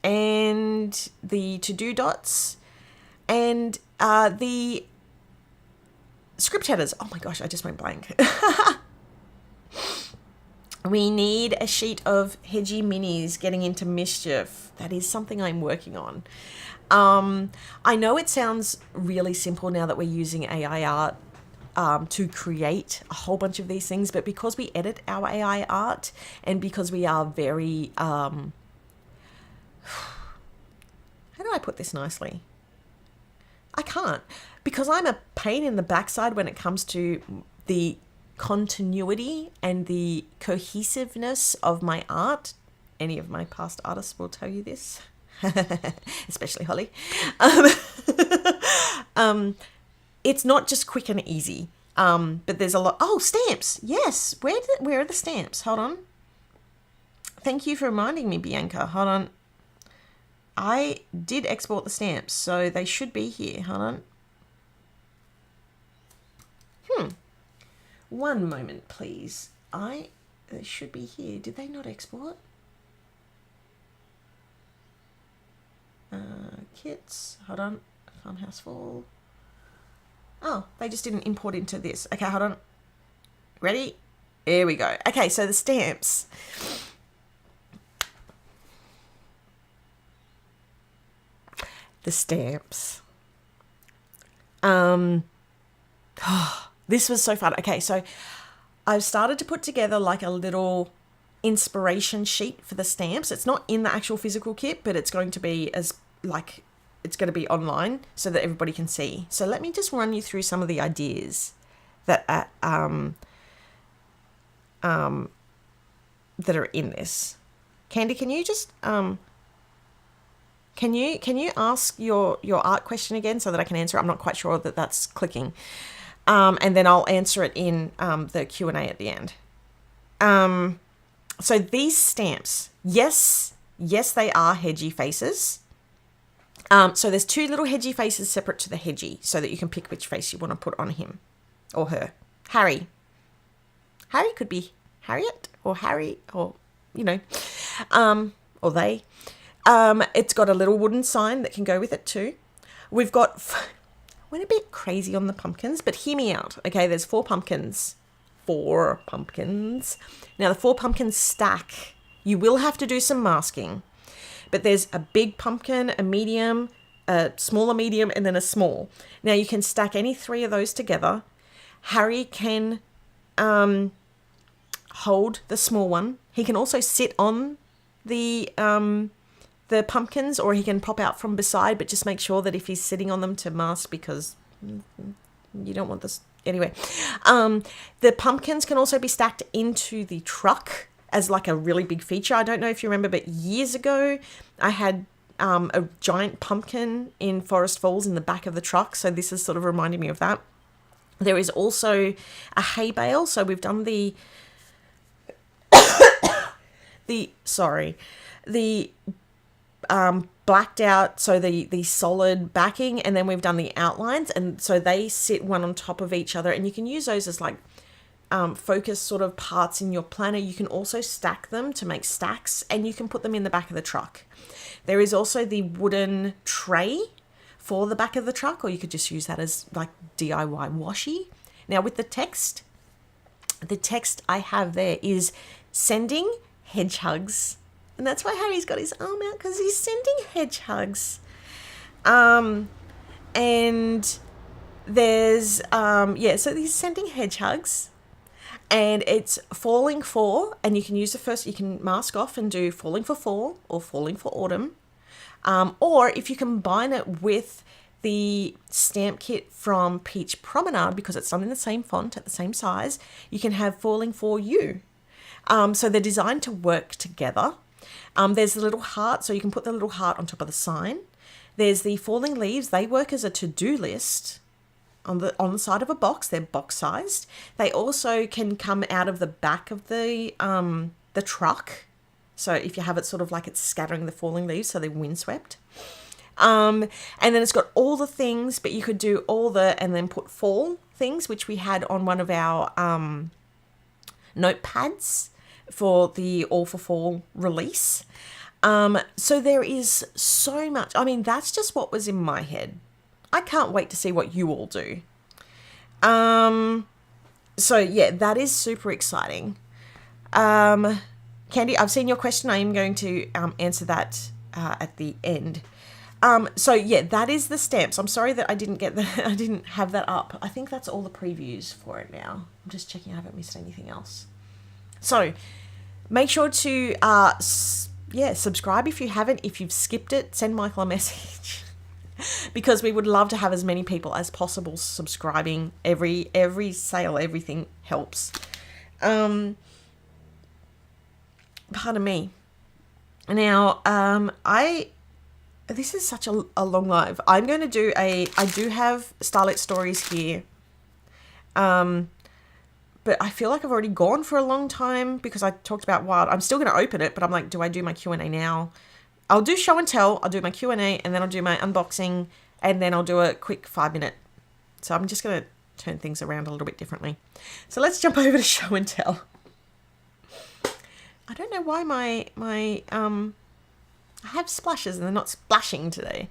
and the to-do dots and the script headers. Oh my gosh, I just went blank. We need a sheet of hedgy minis getting into mischief. That is something I'm working on. I know it sounds really simple now that we're using AI art to create a whole bunch of these things, but because we edit our AI art and because we are very, how do I put this nicely? I can't, because I'm a pain in the backside when it comes to the continuity and the cohesiveness of my art. Any of my past artists will tell you this, especially Holly. It's not just quick and easy, but there's a lot. Oh, stamps. Yes. Where are the stamps? Hold on. Thank you for reminding me, Bianca. Hold on. I did export the stamps, so they should be here. Hold on. One moment, please. They should be here. Did they not export? Kits. Hold on. Farmhouse Fall. Oh, they just didn't import into this. Okay, hold on. Ready? Here we go. Okay, so the stamps. The stamps. This was so fun. Okay, so I've started to put together like a little inspiration sheet for the stamps. It's not in the actual physical kit, but it's going to be it's going to be online so that everybody can see. So let me just run you through some of the ideas that are in this. Candy, can you just can you ask your art question again so that I can answer it? I'm not quite sure that that's clicking. And then I'll answer it in the Q&A at the end. So these stamps, yes, they are hedgy faces. So there's two little hedgy faces separate to the hedgy so that you can pick which face you want to put on him or her. Harry could be Harriet or Harry or, or they. It's got a little wooden sign that can go with it too. We've got... went a bit crazy on the pumpkins, but hear me out. Okay, there's 4 pumpkins. 4 pumpkins. Now, the 4 pumpkins stack. You will have to do some masking. But there's a big pumpkin, a medium, a smaller medium, and then a small. Now, you can stack any 3 of those together. Harry can hold the small one. He can also sit on the pumpkins, or he can pop out from beside, but just make sure that if he's sitting on them to mask, because you don't want this anyway. The pumpkins can also be stacked into the truck as like a really big feature. I don't know if you remember, but years ago I had a giant pumpkin in Forest Falls in the back of the truck, so this is sort of reminding me of that. There is also a hay bale, so we've done the blacked out, so the solid backing, and then we've done the outlines, and so they sit one on top of each other, and you can use those as like focus sort of parts in your planner. You can also stack them to make stacks, and you can put them in the back of the truck. There is also the wooden tray for the back of the truck, or you could just use that as like DIY washi. Now with the text I have there is sending hedge hugs. And that's why Harry's got his arm out, because he's sending hedge hugs. And there's, so he's sending hedge hugs. And it's falling for, and you can use you can mask off and do falling for fall or falling for autumn. Or if you combine it with the stamp kit from Peach Promenade, because it's done in the same font at the same size, you can have falling for you. So they're designed to work together. There's the little heart, so you can put the little heart on top of the sign. There's the falling leaves. They work as a to-do list on the side of a box. They're box-sized. They also can come out of the back of the truck. So if you have it sort of like it's scattering the falling leaves, so they're windswept. And then it's got all the things, but you could do and then put fall things, which we had on one of our notepads for the All for Fall release. So there is so much. I mean, that's just what was in my head. I can't wait to see what you all do. So yeah, that is super exciting. Candy, I've seen your question. I am going to answer that at the end. So yeah, that is the stamps. I'm sorry that I didn't have that up. I think that's all the previews for it now. I'm just checking I haven't missed anything else. So make sure to subscribe if you haven't. If you've skipped it, send Michael a message. Because we would love to have as many people as possible subscribing. Every sale, everything helps. Pardon me. Now, this is such a long live. I'm going to do I do have Starlit Stories here. But I feel like I've already gone for a long time because I talked about Wild. I'm still going to open it, but I'm like, do I do my Q&A now? I'll do show and tell. I'll do my Q&A, and then I'll do my unboxing, and then I'll do a quick 5-minute. So I'm just going to turn things around a little bit differently. So let's jump over to show and tell. I don't know why my I have splashes and they're not splashing today.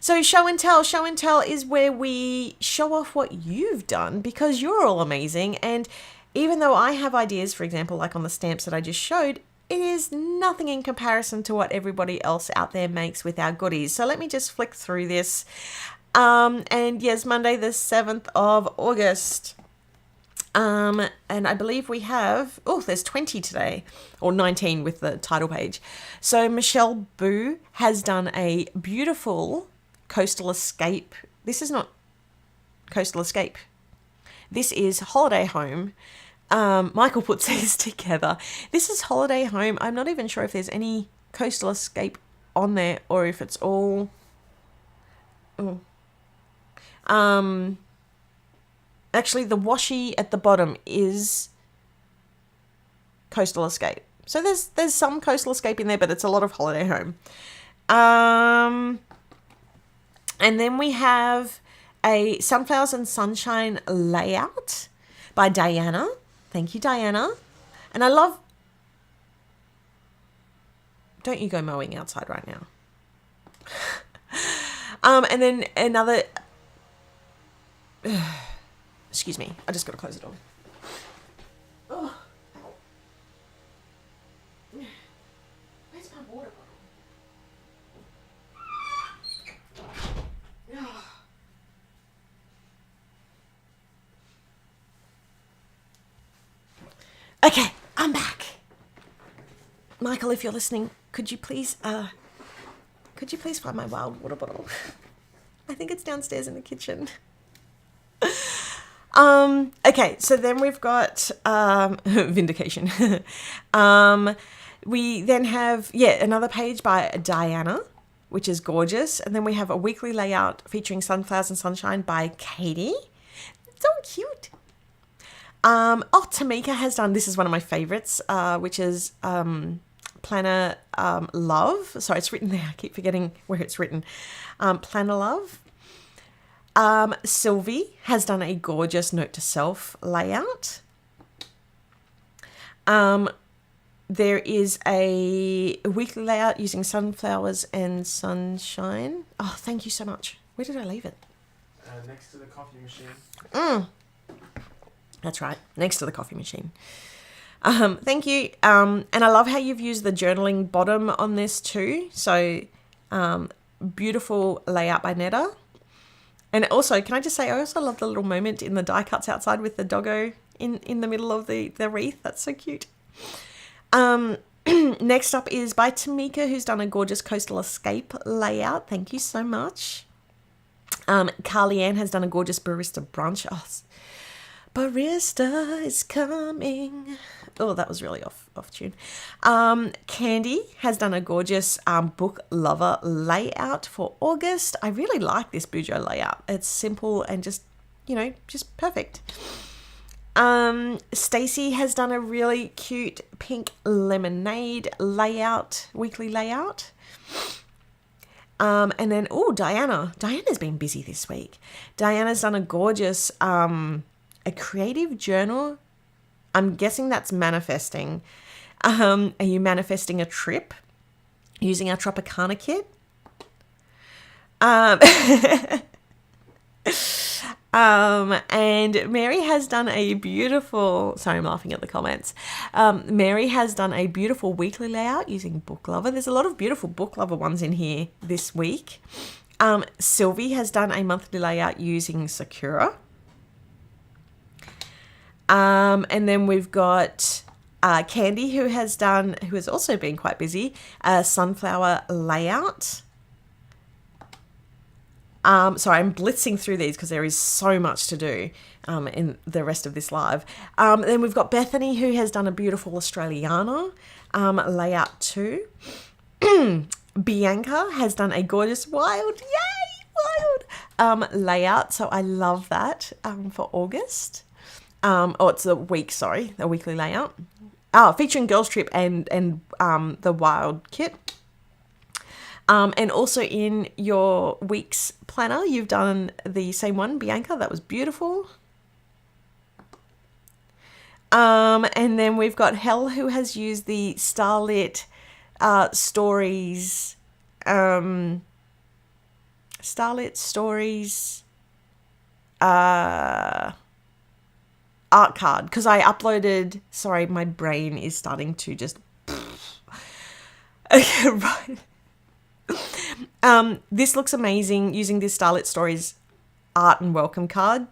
So show and tell. Show and tell is where we show off what you've done because you're all amazing. And even though I have ideas, for example, like on the stamps that I just showed, it is nothing in comparison to what everybody else out there makes with our goodies. So let me just flick through this. And yes, Monday the 7th of August. And I believe we have, there's 20 today, or 19 with the title page. So Michelle Boo has done a beautiful Coastal Escape. This is not Coastal Escape. This is Holiday Home. Michael puts these together. This is Holiday Home. I'm not even sure if there's any Coastal Escape on there or if it's all... Actually, the washi at the bottom is Coastal Escape. So there's some Coastal Escape in there, but it's a lot of Holiday Home. And then we have a Sunflowers and Sunshine layout by Diana. Thank you, Diana. And I love... Don't you go mowing outside right now. And then another... Excuse me. I just got to close the door. Oh. Where's my water bottle? Okay, I'm back. Michael, if you're listening, could you please find my wild water bottle? I think it's downstairs in the kitchen. Okay, so then we've got Vindication. We then have, another page by Diana, which is gorgeous. And then we have a weekly layout featuring Sunflowers and Sunshine by Katie. So cute. Tamika has done, this is one of my favorites, which is Planner Love. Sorry, it's written there. I keep forgetting where it's written. Planner Love. Sylvie has done a gorgeous note to self layout. There is a weekly layout using Sunflowers and Sunshine. Oh, thank you so much. Where did I leave it? Next to the coffee machine. That's right, next to the coffee machine. Thank you. And I love how you've used the journaling bottom on this too. So beautiful layout by Netta. And also, can I just say, I also love the little moment in the die cuts outside with the doggo in the middle of the wreath. That's so cute. Next up is by Tamika, who's done a gorgeous Coastal Escape layout. Thank you so much. Carly Ann has done a gorgeous Barista Brunch. Oh, Barista is coming. Oh, that was really off tune. Candy has done a gorgeous book lover layout for August. I really like this Bujo layout. It's simple and just perfect. Stacey has done a really cute pink lemonade layout, weekly layout. And then, Diana's been busy this week. Diana's done a gorgeous, a creative journal. I'm guessing that's manifesting. Are you manifesting a trip using our Tropicana kit? And Mary has done a beautiful, sorry, I'm laughing at the comments. Mary has done a beautiful weekly layout using Book Lover. There's a lot of beautiful Book Lover ones in here this week. Sylvie has done a monthly layout using Sakura. And then we've got Candy, who has also been quite busy, a sunflower layout. Sorry, I'm blitzing through these because there is so much to do in the rest of this live. Then we've got Bethany, who has done a beautiful Australiana layout too. Bianca has done a gorgeous wild layout. So I love that for August. It's a weekly layout. Featuring Girls Trip and the Wild Kit. And also in your week's planner, you've done the same one, Bianca. That was beautiful. And then we've got Hel, who has used the Starlit Stories. Starlit Stories. art card, because I uploaded, sorry, my brain is starting to just, okay, right. This looks amazing using this Starlit Stories art and welcome card,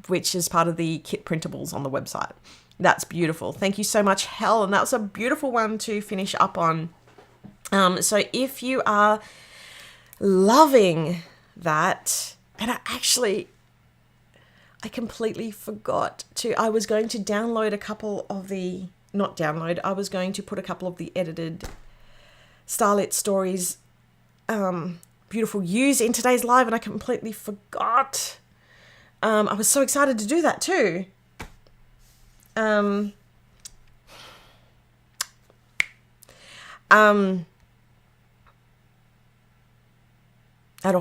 which is part of the kit printables on the website. That's beautiful. Thank you so much, Helen. That was a beautiful one to finish up on. So if you are loving that, and I completely forgot I was going to download a couple of I was going to put a couple of the edited Starlit Stories beautiful views in today's live, and I completely forgot. I was so excited to do that too. That'll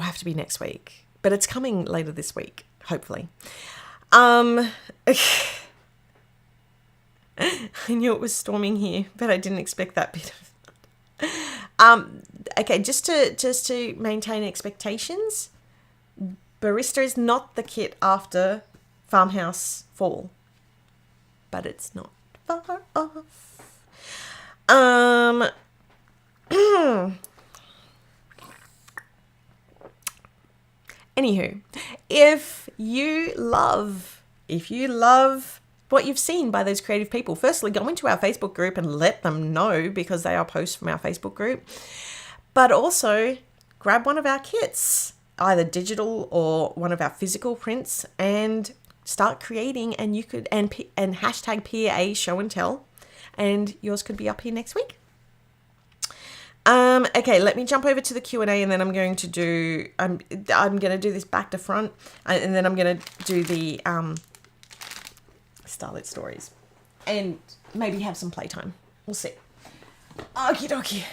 have to be next week, but it's coming later this week, hopefully. I knew it was storming here, but I didn't expect that bit of okay, just to maintain expectations, Barista is not the kit after Farmhouse Fall, but it's not far off. Anywho, if you love what you've seen by those creative people, firstly, go into our Facebook group and let them know, because they are posts from our Facebook group. But also grab one of our kits, either digital or one of our physical prints, and start creating. And you could and hashtag PA show and tell, and yours could be up here next week. Okay, let me jump over to the Q&A, and then I'm going to do I'm going to do this back to front, and then I'm going to do the Starlit Stories, and maybe have some playtime. We'll see. Okie dokie.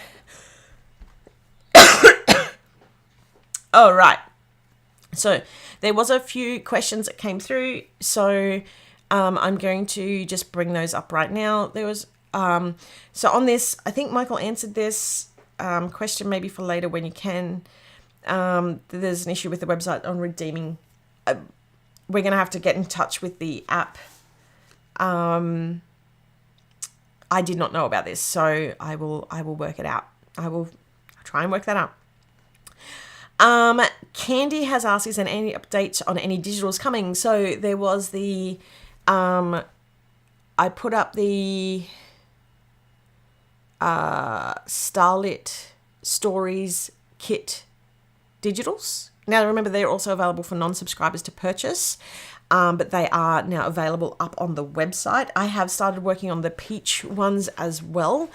All right. So there was a few questions that came through, so I'm going to just bring those up right now. There was so on this, I think Michael answered this question, maybe for later when you can. There's an issue with the website on redeeming. We're going to have to get in touch with the app. I did not know about this, so I will work it out. I will try and work that out. Candy has asked, is there any updates on any digitals coming? So there was the, I put up the Starlit Stories kit digitals. Now remember, they're also available for non-subscribers to purchase, but they are now available up on the website. I have started working on the peach ones as well.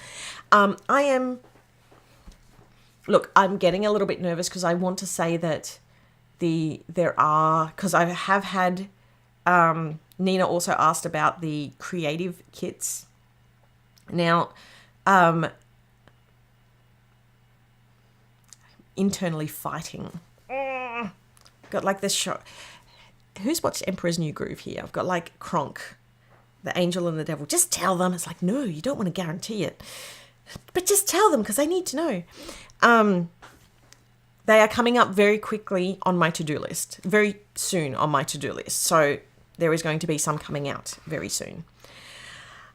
Look, I'm getting a little bit nervous because I want to say that because I have had, Nina also asked about the creative kits. Now, internally fighting. Got like this show. Who's watched Emperor's New Groove here? I've got like Kronk, the angel and the devil. Just tell them. It's like, no, you don't want to guarantee it. But just tell them, because I need to know. They are coming up very quickly on my to-do list. Very soon on my to-do list. So there is going to be some coming out very soon.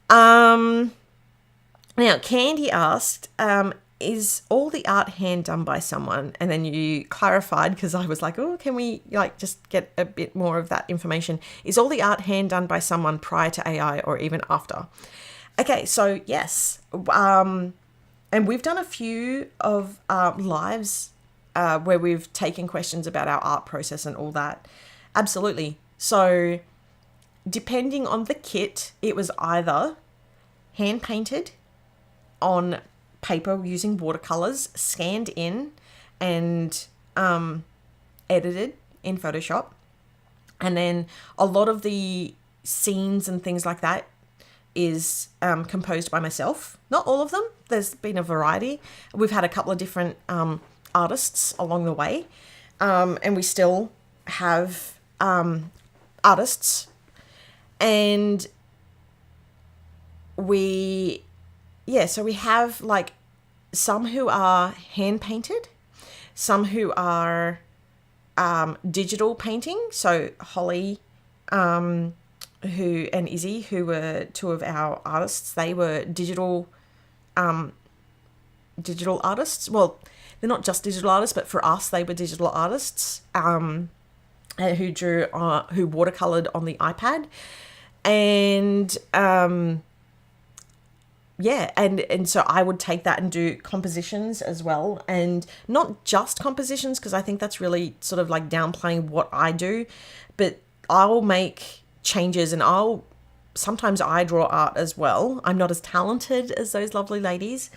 Now, Candy asked, is all the art hand done by someone? And then you clarified, because I was like, oh, can we just get a bit more of that information? Is all the art hand done by someone prior to AI or even after? Okay, so yes. And we've done a few of lives where we've taken questions about our art process and all that. Absolutely. So depending on the kit, it was either hand painted on paper using watercolors, scanned in and edited in Photoshop. And then a lot of the scenes and things like that is composed by myself. Not all of them. There's been a variety. We've had a couple of different artists along the way. And we still have artists. And so we have like some who are hand painted, some who are digital painting. So Holly, and Izzy, who were two of our artists. They were digital artists. Well, they're not just digital artists, but for us, they were digital artists who drew, who watercolored on the iPad, and and so I would take that and do compositions as well, and not just compositions, because I think that's really sort of like downplaying what I do, but I'll make changes, and sometimes I draw art as well. I'm not as talented as those lovely ladies.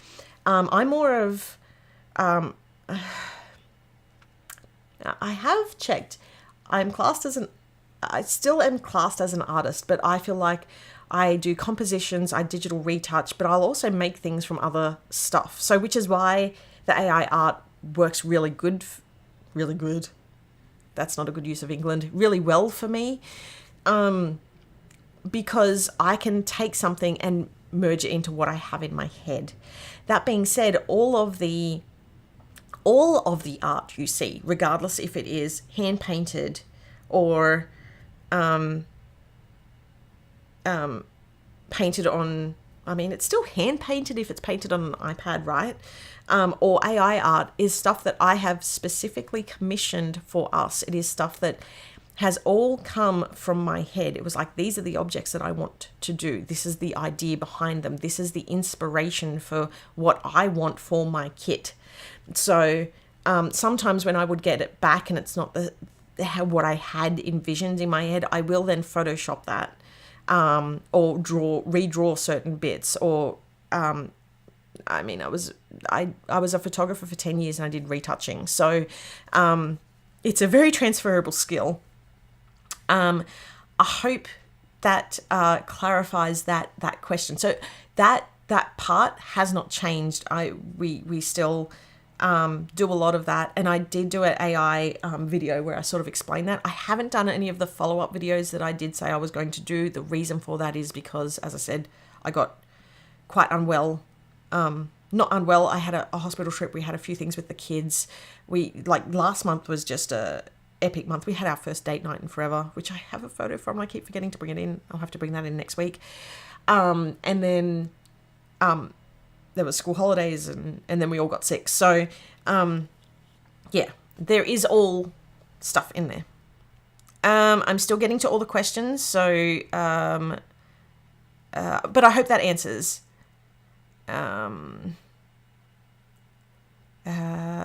I'm more of, I have checked, I still am classed as an artist, but I feel like I do compositions, I digital retouch, but I'll also make things from other stuff. So, which is why the AI art works really good. That's not a good use of England. Really well for me. Because I can take something and merge it into what I have in my head. That being said, all of the art you see, regardless if it is hand painted or painted on, I mean, it's still hand painted if it's painted on an iPad, right? Or AI art is stuff that I have specifically commissioned for us. It is stuff that has all come from my head. It was like, these are the objects that I want to do. This is the idea behind them. This is the inspiration for what I want for my kit. So sometimes when I would get it back and it's not what I had envisioned in my head, I will then Photoshop that. Or redraw certain bits, or I mean, I was a photographer for 10 years and I did retouching, so it's a very transferable skill. I hope that clarifies that question. So that part has not changed. We still do a lot of that, and I did do an AI video where I sort of explained that. I haven't done any of the follow-up videos that I did say I was going to do. The reason for that is because, as I said, I got quite unwell. Not unwell, I had a hospital trip. We had a few things with the kids. Last month was just a epic month. We had our first date night in forever, which I have a photo from. I keep forgetting to bring it in. I'll have to bring that in next week. And then there was school holidays, and then we all got sick. So, there is all stuff in there. I'm still getting to all the questions, so, but I hope that answers.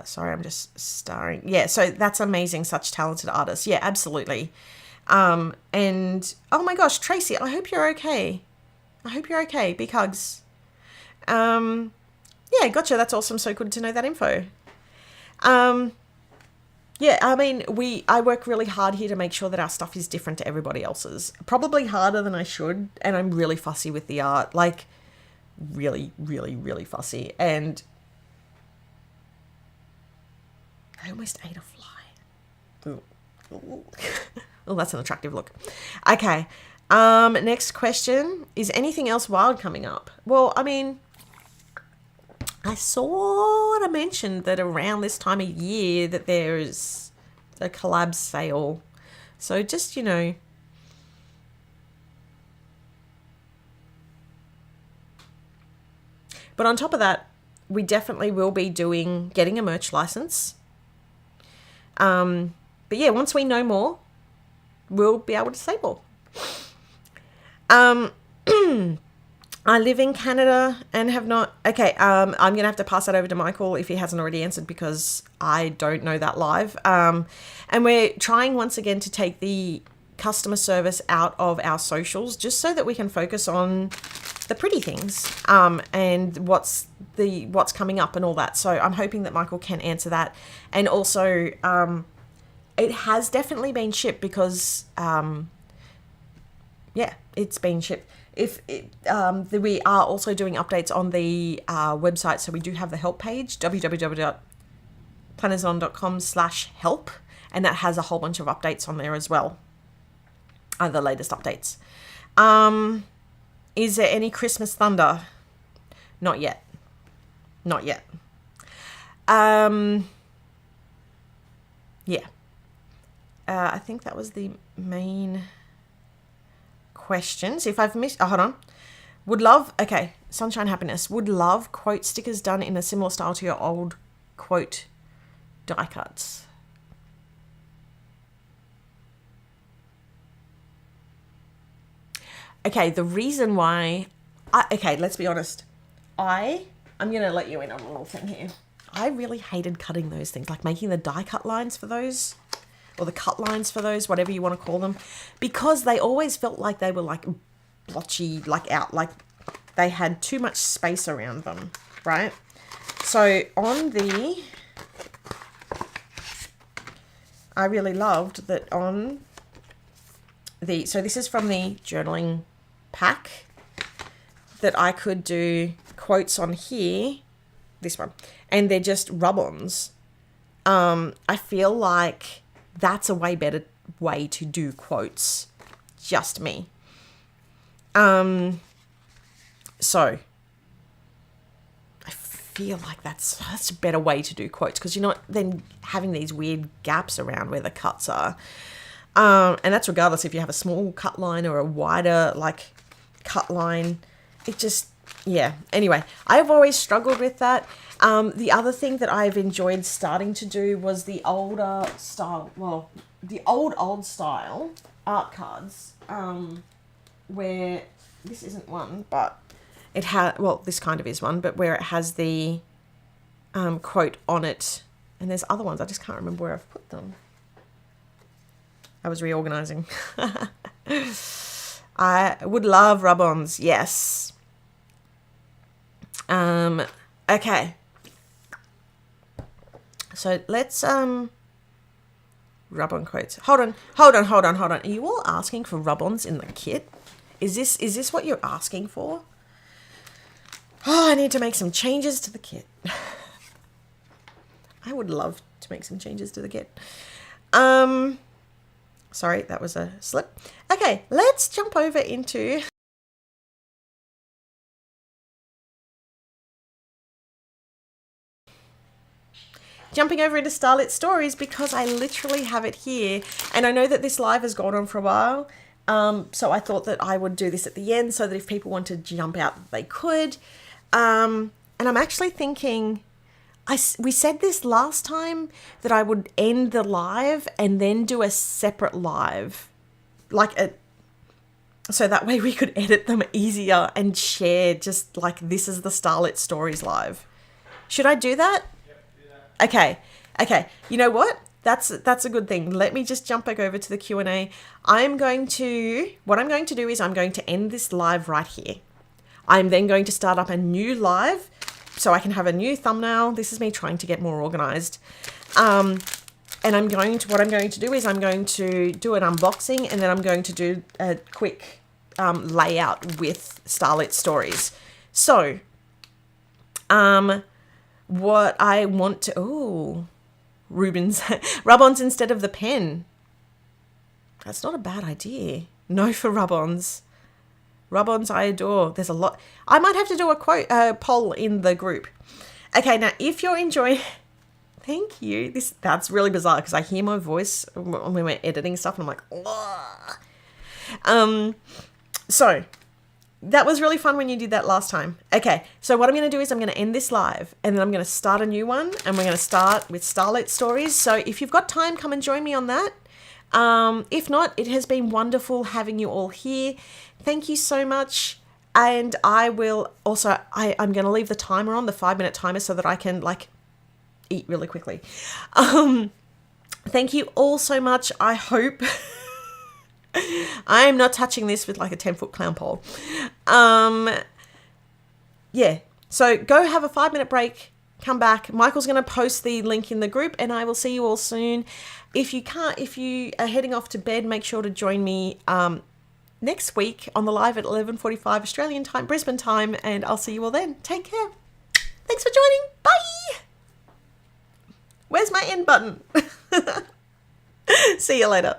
Sorry, I'm just starring. Yeah, so that's amazing. Such talented artists. Yeah, absolutely. And, oh my gosh, Tracy, I hope you're okay. Big hugs. Yeah, gotcha. That's awesome. So good to know that info. Yeah, I mean, I work really hard here to make sure that our stuff is different to everybody else's. Probably harder than I should. And I'm really fussy with the art. Like, really, really, really fussy. And I almost ate a fly. Ooh. Oh, that's an attractive look. Okay. Next question. Is anything else wild coming up? Well, I mean, I sort of mentioned that around this time of year that there's a collab sale. So just, But on top of that, we definitely will be getting a merch license. But yeah, once we know more, we'll be able to say more. I live in Canada and have not... Okay, I'm going to have to pass that over to Michael if he hasn't already answered, because I don't know that live. And we're trying once again to take the customer service out of our socials, just so that we can focus on the pretty things and what's coming up and all that. So I'm hoping that Michael can answer that. And also, it has definitely been shipped because... it's been shipped. We are also doing updates on the website, so we do have the help page, www.plannersnon.com/help, and that has a whole bunch of updates on there as well, the latest updates. Is there any Christmas thunder? Not yet. I think that was the main questions. If I've missed, hold on. Would love, okay, Sunshine Happiness. Would love quote stickers done in a similar style to your old quote die cuts. Okay, the reason why, okay, let's be honest. I'm going to let you in on a little thing here. I really hated cutting those things, like making the die cut lines for those, or the cut lines for those, whatever you want to call them, because they always felt like they were like blotchy, like out, like they had too much space around them, right? So on the, I really loved that on the, so this is from the journaling pack, that I could do quotes on here, this one, and they're just rub-ons. I feel like that's a way better way to do quotes, just me. So I feel like that's a better way to do quotes, because you're not then having these weird gaps around where the cuts are. And that's regardless if you have a small cut line or a wider like cut line. It just, yeah. Anyway, I've always struggled with that. The other thing that I've enjoyed starting to do was the older style, well, the old style art cards, where this isn't one, but it has, well, this kind of is one, but where it has the quote on it. And there's other ones. I just can't remember where I've put them. I was reorganizing. I would love rub-ons. Yes. Okay. So let's rub-on quotes. Hold on. Are you all asking for rub-ons in the kit? Is this what you're asking for? Oh, I need to make some changes to the kit. I would love to make some changes to the kit. Sorry, that was a slip. Okay, let's jump over into Starlit Stories, because I literally have it here, and I know that this live has gone on for a while. So I thought that I would do this at the end so that if people want to jump out, they could. And I'm actually thinking, we said this last time, that I would end the live and then do a separate live, so that way we could edit them easier and share, just like, this is the Starlit Stories live. Should I do that? Yep, do that. Okay. You know what? That's a good thing. Let me just jump back over to the Q&A. What I'm going to do is I'm going to end this live right here. I'm then going to start up a new live so I can have a new thumbnail. This is me trying to get more organized. And what I'm going to do is I'm going to do an unboxing, and then I'm going to do a quick layout with Starlit Stories. So, what I want to, Rubens, rub-ons instead of the pen. That's not a bad idea. No for rub-ons. Rub-ons I adore. There's a lot. I might have to do a poll in the group. Okay, now if you're enjoying, thank you. That's really bizarre because I hear my voice when we're editing stuff and I'm like, ugh. So that was really fun when you did that last time. Okay, so what I'm going to do is I'm going to end this live, and then I'm going to start a new one, and we're going to start with Starlit Stories. So if you've got time, come and join me on that. If not, it has been wonderful having you all here. Thank you so much. And I will also, I'm going to leave the timer on, the 5-minute timer, so that I can eat really quickly. Thank you all so much. I hope I am not touching this with a 10-foot clown pole. Yeah. So go have a 5-minute break. Come back. Michael's going to post the link in the group, and I will see you all soon. If you are heading off to bed, make sure to join me next week on the live at 11:45 Australian time, Brisbane time, and I'll see you all then. Take care. Thanks for joining. Bye. Where's my end button? See you later.